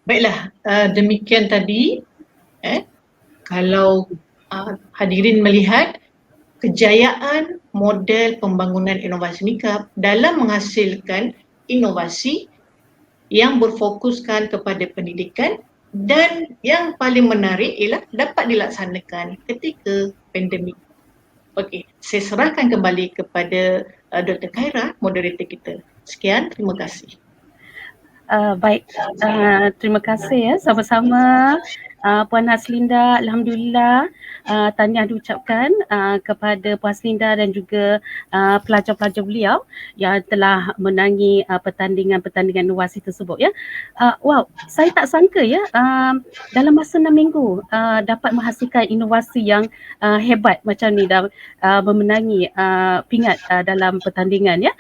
Baiklah, demikian tadi kalau hadirin melihat kejayaan model pembangunan inovasi NIKAP dalam menghasilkan inovasi yang berfokuskan kepada pendidikan dan yang paling menarik ialah dapat dilaksanakan ketika pandemik. Okey, saya serahkan kembali kepada Dr. Khaira, moderator kita. Sekian, terima kasih. Baik, terima kasih ya sama-sama Puan Haslinda. Alhamdulillah, tahniah diucapkan kepada Puan Haslinda dan juga pelajar-pelajar beliau yang telah menangi pertandingan inovasi tersebut ya. Wow, saya tak sangka ya dalam masa 6 minggu dapat menghasilkan inovasi yang hebat macam ni dan memenangi pingat dalam pertandingan ya.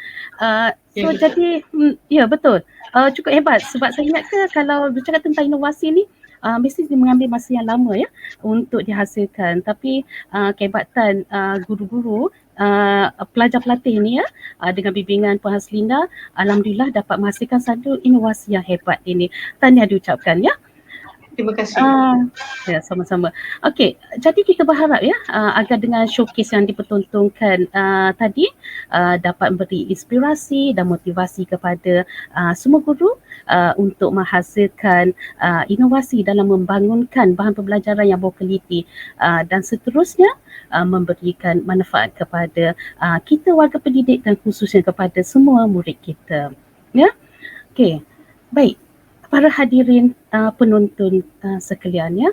So jadi ya betul. Cukup hebat sebab saya ingat kalau bercakap tentang inovasi ni mesti mengambil masa yang lama ya untuk dihasilkan, tapi kehebatan guru-guru pelajar pelatih ni ya dengan bimbingan Puan Haslinda, alhamdulillah dapat menghasilkan satu inovasi yang hebat ini. Tahniah diucapkan ya. Terima kasih. Ya, sama-sama. Okey, jadi kita berharap ya agar dengan showcase yang dipertontonkan tadi dapat memberi inspirasi dan motivasi kepada semua guru untuk menghasilkan inovasi dalam membangunkan bahan pembelajaran yang berkualiti dan seterusnya memberikan manfaat kepada kita warga pendidik dan khususnya kepada semua murid kita. Ya. Okey. Baik. Para hadirin penonton sekalian ya,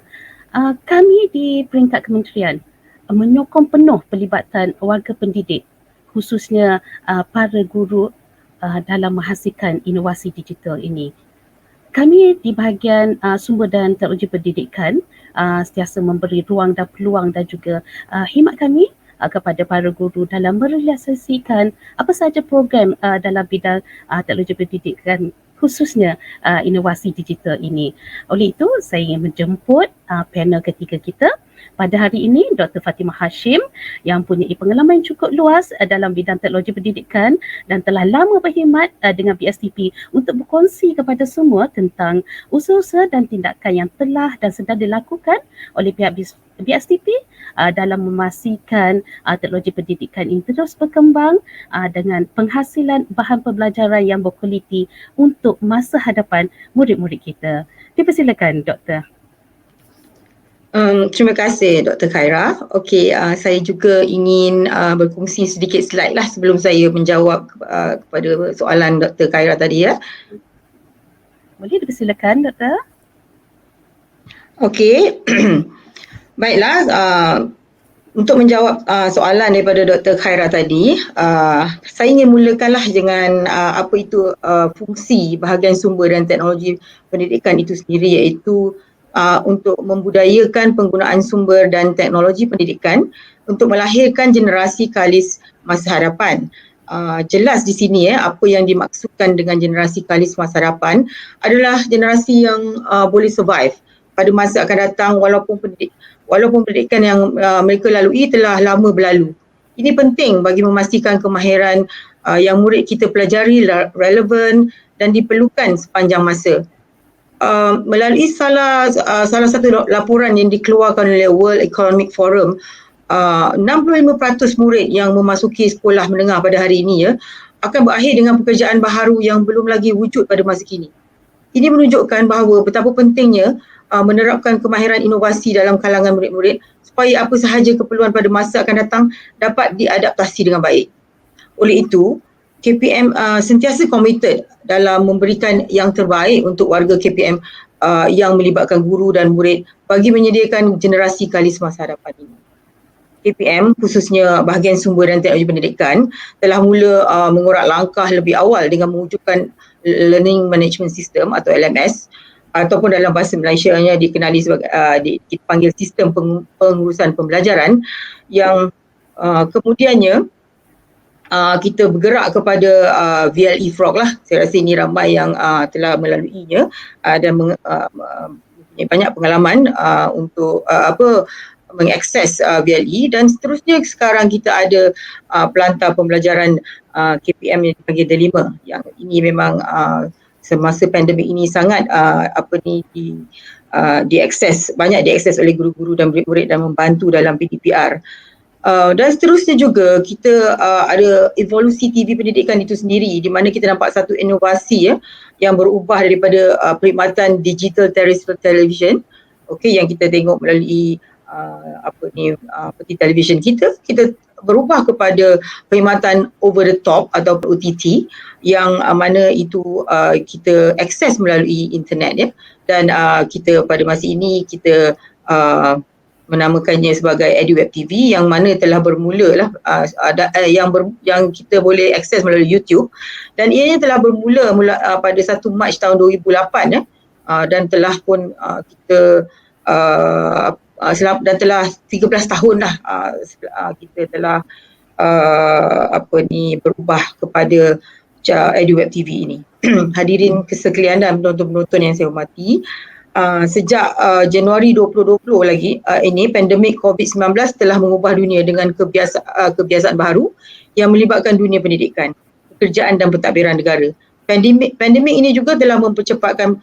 kami di peringkat kementerian menyokong penuh pelibatan warga pendidik khususnya para guru dalam menghasilkan inovasi digital ini. Kami di bahagian sumber dan teknologi pendidikan sentiasa memberi ruang dan peluang dan juga khidmat kami kepada para guru dalam merealisasikan apa sahaja program dalam bidang teknologi pendidikan khususnya inovasi digital ini. Oleh itu, saya ingin menjemput panel ketiga kita. Pada hari ini, Dr. Fatimah Hashim yang mempunyai pengalaman yang cukup luas dalam bidang teknologi pendidikan dan telah lama berkhidmat dengan BSTP untuk berkongsi kepada semua tentang usaha-usaha dan tindakan yang telah dan sedang dilakukan oleh pihak BSTP dalam memastikan teknologi pendidikan ini terus berkembang dengan penghasilan bahan pembelajaran yang berkualiti untuk masa hadapan murid-murid kita. Dipersilakan, Doktor. Terima kasih Dr. Khaira. Okey, saya juga ingin berkongsi sedikit slide lah sebelum saya menjawab kepada soalan Dr. Khaira tadi ya. Boleh dipersilakan, Doktor. Okey. Baiklah, untuk menjawab soalan daripada Dr. Khaira tadi, saya ingin mulakanlah dengan apa itu fungsi bahagian sumber dan teknologi pendidikan itu sendiri, iaitu untuk membudayakan penggunaan sumber dan teknologi pendidikan untuk melahirkan generasi kalis masa hadapan. Jelas di sini apa yang dimaksudkan dengan generasi kalis masa hadapan adalah generasi yang boleh survive pada masa akan datang walaupun pendidikan yang mereka lalui telah lama berlalu. Ini penting bagi memastikan kemahiran yang murid kita pelajari relevan dan diperlukan sepanjang masa. Melalui salah satu laporan yang dikeluarkan oleh World Economic Forum, 65% murid yang memasuki sekolah menengah pada hari ini akan berakhir dengan pekerjaan baharu yang belum lagi wujud pada masa kini. Ini menunjukkan bahawa betapa pentingnya menerapkan kemahiran inovasi dalam kalangan murid-murid supaya apa sahaja keperluan pada masa akan datang dapat diadaptasi dengan baik. Oleh itu, KPM sentiasa komited dalam memberikan yang terbaik untuk warga KPM yang melibatkan guru dan murid bagi menyediakan generasi kalis masa hadapan ini. KPM khususnya bahagian sumber dan teknologi pendidikan telah mula mengorak langkah lebih awal dengan mewujudkan Learning Management System atau LMS ataupun dalam bahasa Malaysianya dikenali sebagai dipanggil sistem pengurusan pembelajaran yang kemudiannya kita bergerak kepada VLE Frog lah. Saya rasa ini ramai yang telah melaluinya dan mempunyai banyak pengalaman untuk mengakses VLE, dan seterusnya sekarang kita ada pelantar pembelajaran KPM yang dipanggil D5 yang ini memang semasa pandemik ini sangat diakses oleh guru-guru dan murid-murid dan membantu dalam PDPR. Dan seterusnya juga kita ada evolusi TV pendidikan itu sendiri di mana kita nampak satu inovasi yang berubah daripada perkhidmatan digital terrestrial television yang kita tengok melalui peti television kita berubah kepada perkhidmatan over the top atau OTT yang mana itu kita akses melalui internet dan kita pada masa ini kita menamakannya sebagai EduWeb TV yang mana telah bermula lah yang kita boleh akses melalui YouTube, dan ianya telah bermula pada 1 Mac tahun 2008 dan telah pun kita dan telah 13 tahun lah kita telah berubah kepada EduWeb TV ini. Hadirin sekalian dan penonton-penonton yang saya hormati, sejak Januari 2020 lagi ini pandemik COVID-19 telah mengubah dunia dengan kebiasaan baru yang melibatkan dunia pendidikan, pekerjaan dan pentadbiran negara. Pandemik ini juga telah mempercepatkan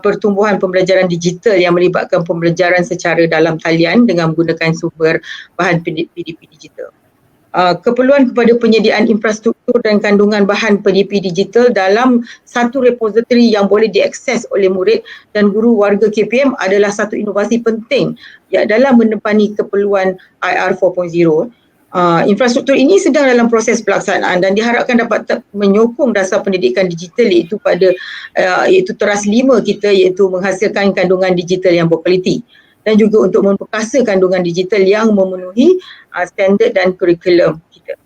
pertumbuhan pembelajaran digital yang melibatkan pembelajaran secara dalam talian dengan menggunakan sumber bahan PDP digital. Keperluan kepada penyediaan infrastruktur dan kandungan bahan PDP digital dalam satu repository yang boleh diakses oleh murid dan guru warga KPM adalah satu inovasi penting dalam menepani keperluan IR 4.0. Infrastruktur ini sedang dalam proses pelaksanaan dan diharapkan dapat menyokong dasar pendidikan digital iaitu teras 5 kita, iaitu menghasilkan kandungan digital yang berkualiti dan juga untuk memperkasa kandungan digital yang memenuhi standard dan kurikulum kita.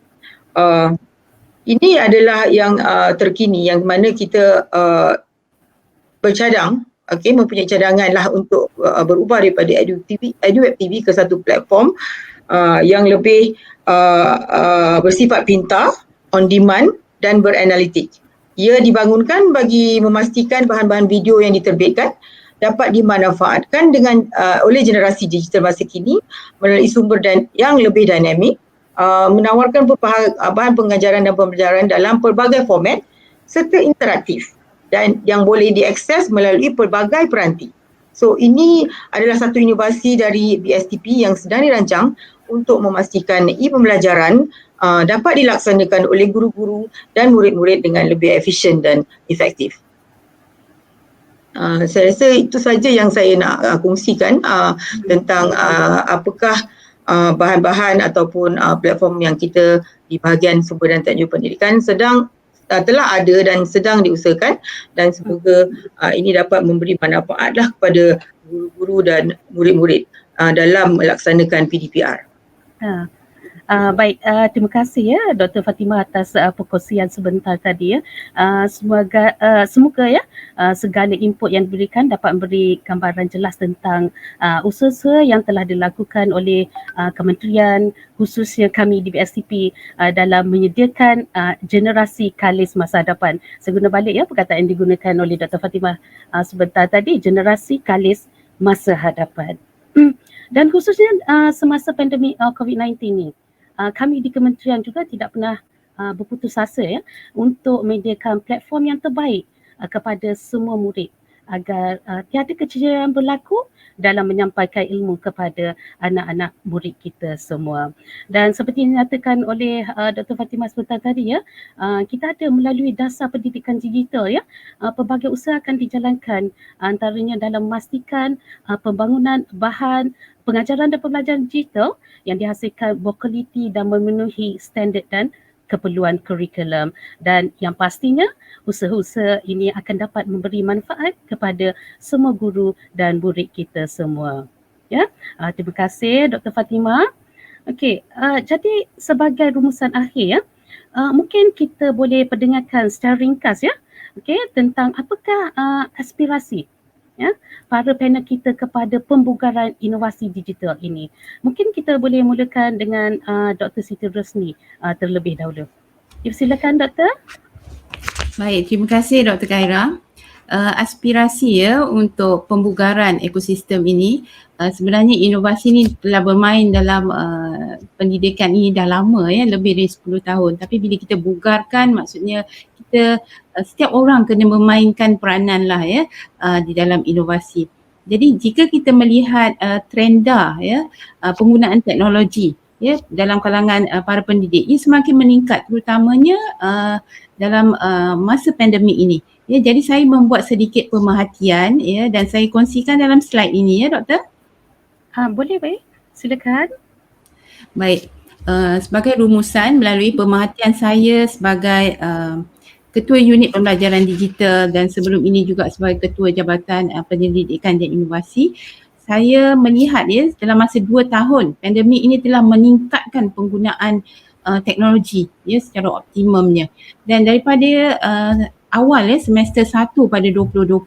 Ini adalah yang terkini yang mana kita bercadang, mempunyai cadangan lah untuk berubah daripada EduWeb TV ke satu platform yang lebih bersifat pintar, on demand dan beranalitik. Ia dibangunkan bagi memastikan bahan-bahan video yang diterbitkan dapat dimanfaatkan oleh generasi digital masa kini melalui sumber yang lebih dinamik, menawarkan bahan pengajaran dan pembelajaran dalam pelbagai format serta interaktif dan yang boleh diakses melalui pelbagai peranti. So ini adalah satu inovasi dari BSTP yang sedang dirancang untuk memastikan e-pembelajaran dapat dilaksanakan oleh guru-guru dan murid-murid dengan lebih efisien dan efektif. Saya rasa itu saja yang saya nak kongsikan tentang apakah bahan-bahan ataupun platform yang kita di bahagian sumber dan teknologi pendidikan telah ada dan sedang diusahakan, dan semoga ini dapat memberi manfaatlah kepada guru-guru dan murid-murid dalam melaksanakan PDPR. Baik, terima kasih Dr. Fatimah atas perkongsian sebentar tadi semoga segala input yang diberikan dapat memberi gambaran jelas tentang usaha yang telah dilakukan oleh kementerian, khususnya kami di BSTP dalam menyediakan generasi kalis masa hadapan. Saya guna balik perkataan yang digunakan oleh Dr. Fatimah sebentar tadi, generasi kalis masa hadapan. Dan khususnya semasa pandemik COVID-19 ni, kami di kementerian juga tidak pernah berputus asa untuk menyediakan platform yang terbaik kepada semua murid agar tiada kecederaan berlaku dalam menyampaikan ilmu kepada anak-anak murid kita semua. Dan seperti yang dinyatakan oleh Dr. Fatimah sebentar tadi ya, kita ada melalui dasar pendidikan digital ya, pelbagai usaha akan dijalankan, antaranya dalam memastikan pembangunan bahan pengajaran dan pembelajaran digital yang dihasilkan berkualiti dan memenuhi standard dan keperluan kurikulum, dan yang pastinya usaha-usaha ini akan dapat memberi manfaat kepada semua guru dan murid kita semua. Ya, terima kasih Dr. Fatimah. Okey, jadi sebagai rumusan akhir ya, mungkin kita boleh pendengarkan secara ringkas ya, okey, tentang apakah aspirasi ya para panel kita kepada pembugaran inovasi digital ini. Mungkin kita boleh mulakan dengan Dr. Siti Rosni terlebih dahulu. Silakan Doktor. Baik, terima kasih Dr. Khaira. Aspirasi ya untuk pembugaran ekosistem ini, sebenarnya inovasi ini telah bermain dalam pendidikan ini dah lama ya, lebih dari 10 tahun. Tapi bila kita bugarkan, maksudnya kita setiap orang kena memainkan peranan lah ya di dalam inovasi. Jadi jika kita melihat trenda ya penggunaan teknologi ya dalam kalangan para pendidik, ia semakin meningkat terutamanya dalam masa pandemik ini. Ya, jadi saya membuat sedikit pemerhatian ya dan saya kongsikan dalam slide ini ya Doktor. Boleh baik, silakan. Baik, sebagai rumusan melalui pemerhatian saya sebagai Ketua Unit Pembelajaran Digital dan sebelum ini juga sebagai Ketua Jabatan Penyelidikan dan Inovasi, saya melihat ya dalam masa 2 tahun pandemik ini telah meningkatkan penggunaan teknologi ya secara optimumnya. Dan daripada awal ya semester 1 pada 2020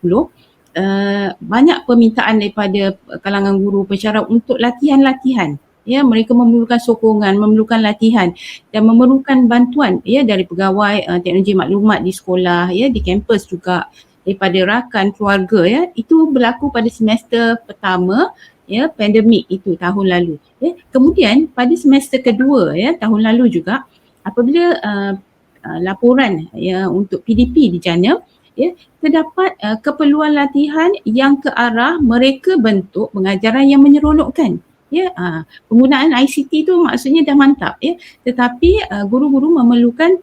banyak permintaan daripada kalangan guru pensyarah untuk latihan-latihan. Ya, mereka memerlukan sokongan, memerlukan latihan dan memerlukan bantuan ya dari pegawai teknologi maklumat di sekolah ya, di kampus juga, daripada rakan keluarga ya. Itu berlaku pada semester pertama ya pandemik itu tahun lalu ya. Kemudian pada semester kedua ya tahun lalu juga apabila laporan ya untuk PDP dijana ya, terdapat keperluan latihan yang ke arah mereka bentuk pengajaran yang menyeronokkan ya. Penggunaan ICT tu maksudnya dah mantap ya, tetapi guru-guru memerlukan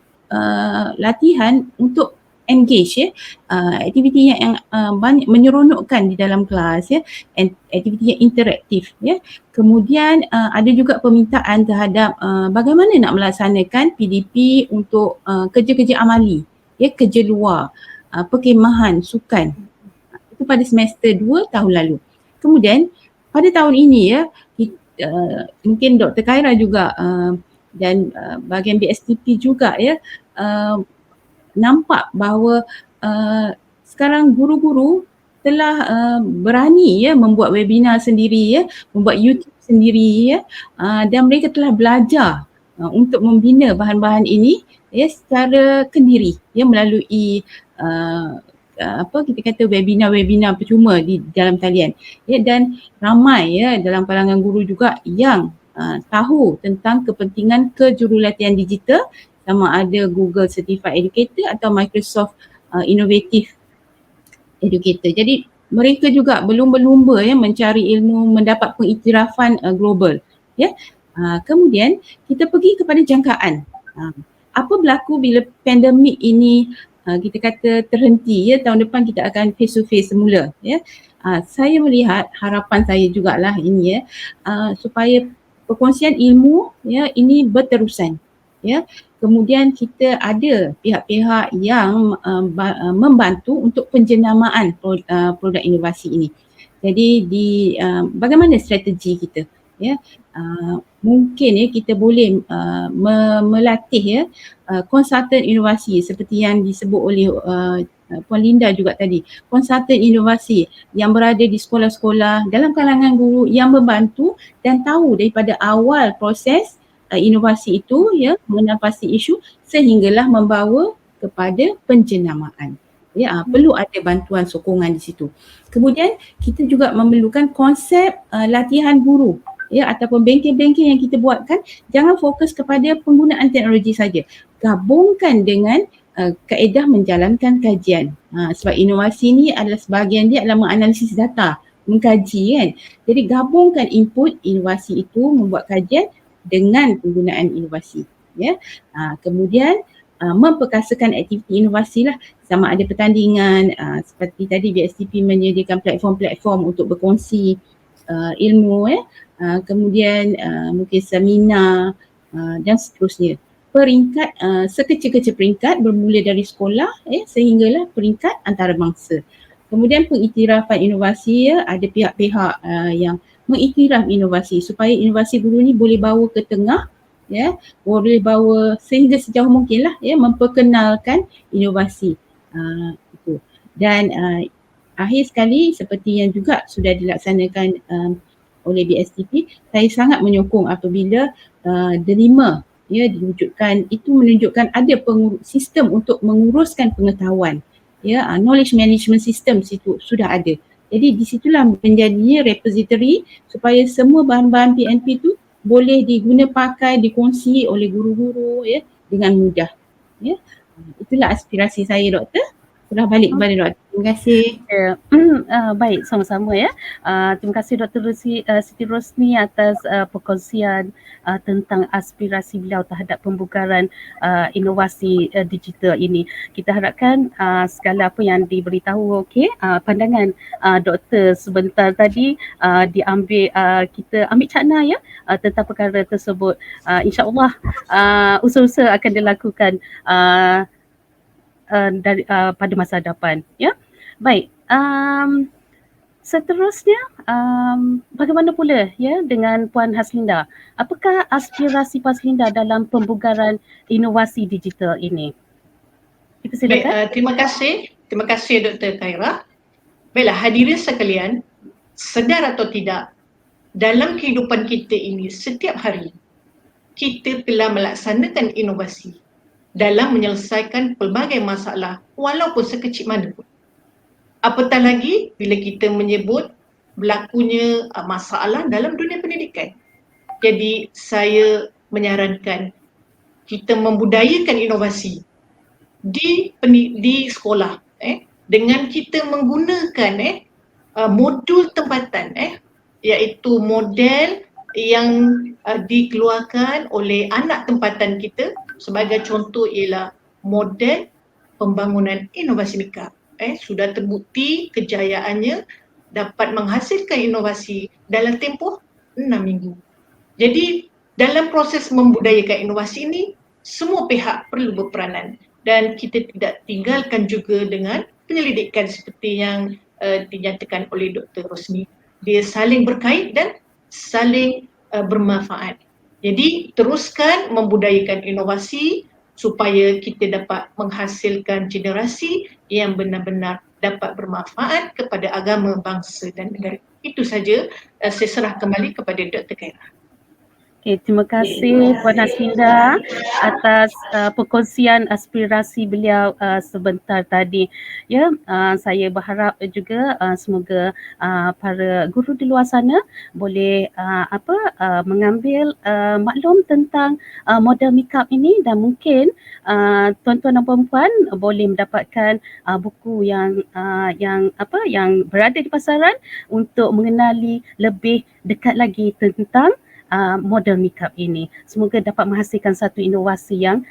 latihan untuk engage ya, aktiviti yang banyak menyeronokkan di dalam kelas ya, aktiviti yang interaktif ya. Kemudian ada juga permintaan terhadap bagaimana nak melaksanakan PDP untuk kerja-kerja amali ya, kerja luar, perkhemahan, sukan. Itu pada semester 2 tahun lalu. Kemudian pada tahun ini ya, mungkin Dr. Khaira juga dan bahagian BSTP juga ya nampak bahawa sekarang guru-guru telah berani ya membuat webinar sendiri ya, membuat YouTube sendiri ya, dan mereka telah belajar untuk membina bahan-bahan ini ya secara kendiri ya melalui kita kata webinar percuma di dalam talian ya. Dan ramai ya dalam kalangan guru juga yang tahu tentang kepentingan kejurulatihan digital, sama ada Google Certified Educator atau Microsoft Innovative Educator. Jadi mereka juga berlumba-lumba ya mencari ilmu, mendapat pengiktirafan global ya. Kemudian kita pergi kepada jangkaan. Apa berlaku bila pandemik ini kita kata terhenti ya, tahun depan kita akan face to face semula ya. Saya melihat harapan saya jugalah ini ya, supaya perkongsian ilmu ya ini berterusan ya. Kemudian kita ada pihak-pihak yang membantu untuk penjenamaan produk inovasi ini. Jadi bagaimana strategi kita ya, mungkin ya kita boleh melatih ya konsultan inovasi seperti yang disebut oleh Puan Linda juga tadi, konsultan inovasi yang berada di sekolah-sekolah dalam kalangan guru yang membantu dan tahu daripada awal proses inovasi itu ya, mengenal pasti isu sehinggalah membawa kepada penjenamaan. Ya, perlu ada bantuan sokongan di situ. Kemudian kita juga memerlukan konsep latihan guru ya, ataupun bengkel-bengkel yang kita buatkan jangan fokus kepada penggunaan teknologi saja. Gabungkan dengan kaedah menjalankan kajian. Sebab inovasi ni adalah sebahagian dia adalah menganalisis data, mengkaji kan. Jadi gabungkan input inovasi itu membuat kajian dengan penggunaan inovasi. Ya. Kemudian memperkasakan aktiviti inovasi lah, sama ada pertandingan, seperti tadi BSTP menyediakan platform-platform untuk berkongsi ilmu, kemudian mungkin seminar dan seterusnya. Peringkat sekecil-kecil peringkat bermula dari sekolah sehinggalah peringkat antarabangsa. Kemudian pengiktirafan inovasi, ada pihak-pihak yang mengiktiraf inovasi supaya inovasi guru ni boleh bawa ke tengah, boleh bawa sehingga sejauh mungkin lah memperkenalkan inovasi itu. Dan akhir sekali, seperti yang juga sudah dilaksanakan oleh BSTP, saya sangat menyokong apabila DELIMA diwujudkan. Itu menunjukkan ada sistem untuk menguruskan pengetahuan, knowledge management system situ sudah ada. Jadi di situlah menjadinya repository supaya semua bahan-bahan PNP tu boleh diguna pakai, dikongsi oleh guru-guru dengan mudah. Itulah aspirasi saya, Doktor. Sudah balik kepada Doktor. Terima kasih. Baik, sama-sama ya. Terima kasih Dr. Siti Rosni atas perkongsian tentang aspirasi beliau terhadap pembukaran inovasi digital ini. Kita harapkan segala apa yang diberitahu, pandangan Doktor sebentar tadi diambil, kita ambil cakna tentang perkara tersebut. InsyaAllah usaha-usaha akan dilakukan pada masa hadapan. Baik, seterusnya bagaimana pula dengan Puan Haslinda? Apakah aspirasi Puan Haslinda dalam pembukaran inovasi digital ini? Kita silakan. Baik, terima kasih Dr. Khaira. Baiklah, hadirin sekalian, sedar atau tidak, dalam kehidupan kita ini setiap hari kita telah melaksanakan inovasi dalam menyelesaikan pelbagai masalah walaupun sekecil mana pun. Apatah lagi bila kita menyebut berlakunya masalah dalam dunia pendidikan. Jadi saya menyarankan kita membudayakan inovasi di sekolah dengan kita menggunakan modul tempatan iaitu model yang dikeluarkan oleh anak tempatan kita. Sebagai contoh ialah model pembangunan inovasi mikap. Sudah terbukti kejayaannya dapat menghasilkan inovasi dalam tempoh 6 minggu. Jadi dalam proses membudayakan inovasi ini, semua pihak perlu berperanan dan kita tidak tinggalkan juga dengan penyelidikan seperti yang dinyatakan oleh Dr. Rosni. Dia saling berkait dan saling bermanfaat. Jadi teruskan membudayakan inovasi supaya kita dapat menghasilkan generasi yang benar-benar dapat bermanfaat kepada agama, bangsa dan negara. Itu saja, saya serah kembali kepada Dr. Khaira. Terima kasih Puan Haslinda atas perkongsian aspirasi beliau sebentar tadi. Saya berharap juga semoga para guru di luar sana boleh mengambil maklum tentang model mikap ini dan mungkin tuan-tuan dan puan-puan boleh mendapatkan buku yang berada di pasaran untuk mengenali lebih dekat lagi tentang model mikap ini. Semoga dapat menghasilkan satu inovasi yang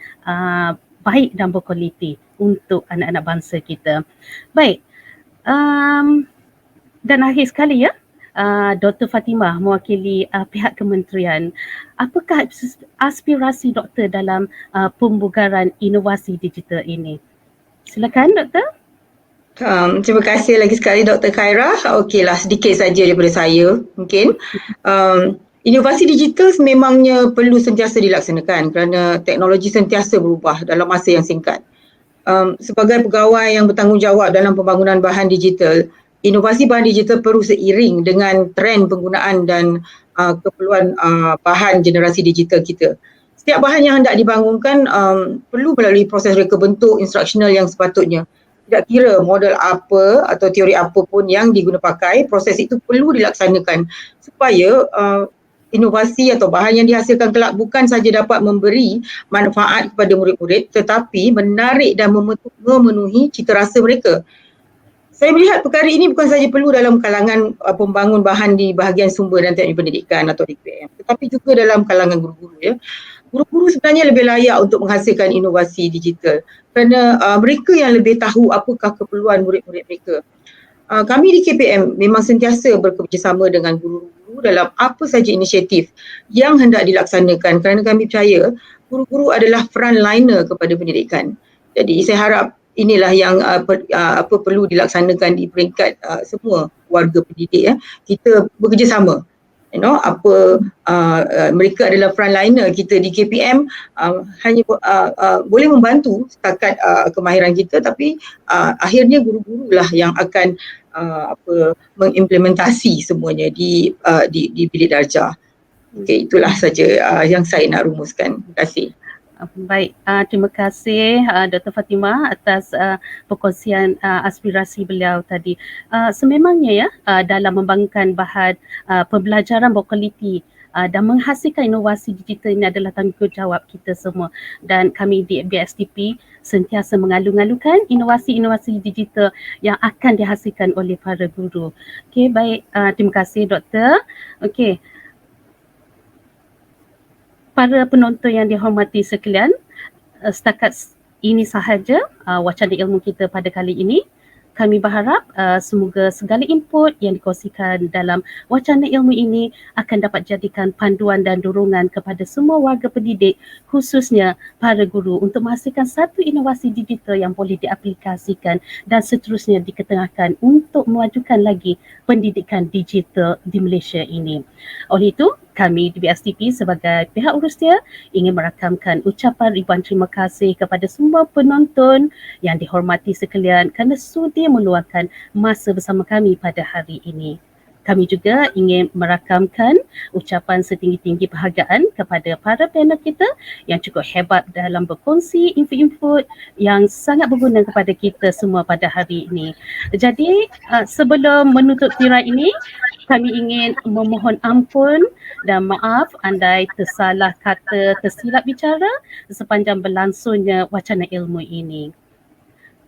baik dan berkualiti untuk anak-anak bangsa kita. Baik, dan akhir sekali Dr. Fatimah mewakili pihak kementerian. Apakah aspirasi Doktor dalam pembukaran inovasi digital ini? Silakan Doktor. Terima kasih lagi sekali Dr. Khaira. Okeylah, sedikit saja daripada saya mungkin. Inovasi digital memangnya perlu sentiasa dilaksanakan kerana teknologi sentiasa berubah dalam masa yang singkat. Sebagai pegawai yang bertanggungjawab dalam pembangunan bahan digital, inovasi bahan digital perlu seiring dengan trend penggunaan dan keperluan bahan generasi digital kita. Setiap bahan yang hendak dibangunkan perlu melalui proses reka bentuk instruksional yang sepatutnya. Tidak kira model apa atau teori apa pun yang diguna pakai, proses itu perlu dilaksanakan supaya inovasi atau bahan yang dihasilkan kelak bukan saja dapat memberi manfaat kepada murid-murid tetapi menarik dan memenuhi cita rasa mereka. Saya melihat perkara ini bukan saja perlu dalam kalangan pembangun bahan di bahagian sumber dan teknik pendidikan atau DPM, tetapi juga dalam kalangan guru-guru ya. Guru-guru sebenarnya lebih layak untuk menghasilkan inovasi digital kerana mereka yang lebih tahu apakah keperluan murid-murid mereka. Kami di KPM memang sentiasa bekerjasama dengan guru-guru dalam apa saja inisiatif yang hendak dilaksanakan kerana kami percaya guru-guru adalah frontliner kepada pendidikan. Jadi saya harap inilah yang perlu dilaksanakan di peringkat semua warga pendidik ya. Kita bekerjasama. Mereka adalah frontliner kita di KPM, hanya boleh membantu setakat kemahiran kita, tapi akhirnya guru-guru lah yang akan mengimplementasi semuanya di bilik darjah. Okey, itulah saja yang saya nak rumuskan. Terima kasih. Baik, terima kasih Dr. Fatimah atas perkongsian aspirasi beliau tadi. Sememangnya ya, dalam membangunkan bahan pembelajaran berkualiti dan menghasilkan inovasi digital ini adalah tanggungjawab kita semua, dan kami di BSDP sentiasa mengalu-alukan inovasi-inovasi digital yang akan dihasilkan oleh para guru. Okey, baik, terima kasih Doktor. Okey. Para penonton yang dihormati sekalian, setakat ini sahaja wacana ilmu kita pada kali ini. Kami berharap semoga segala input yang dikongsikan dalam wacana ilmu ini akan dapat jadikan panduan dan dorongan kepada semua warga pendidik, khususnya para guru, untuk menghasilkan satu inovasi digital yang boleh diaplikasikan dan seterusnya diketengahkan untuk memajukan lagi pendidikan digital di Malaysia ini. Oleh itu, kami di BSDP sebagai pihak urustia ingin merakamkan ucapan ribuan terima kasih kepada semua penonton yang dihormati sekalian kerana sudi meluangkan masa bersama kami pada hari ini. Kami juga ingin merakamkan ucapan setinggi-tinggi penghargaan kepada para panel kita yang cukup hebat dalam berkongsi info-info yang sangat berguna kepada kita semua pada hari ini. Jadi sebelum menutup tirai ini, kami ingin memohon ampun dan maaf andai tersalah kata, tersilap bicara sepanjang berlangsungnya wacana ilmu ini.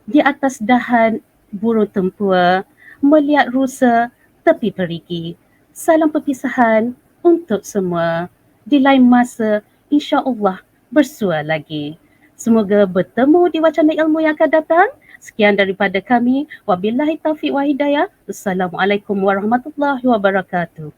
Di atas dahan burung tempua, melihat rusa tepi perigi. Salam perpisahan untuk semua. Di lain masa, insya-Allah bersua lagi. Semoga bertemu di wacana ilmu yang akan datang. Sekian daripada kami. Wabillahi taufiq wa hidayah. Assalamualaikum warahmatullahi wabarakatuh.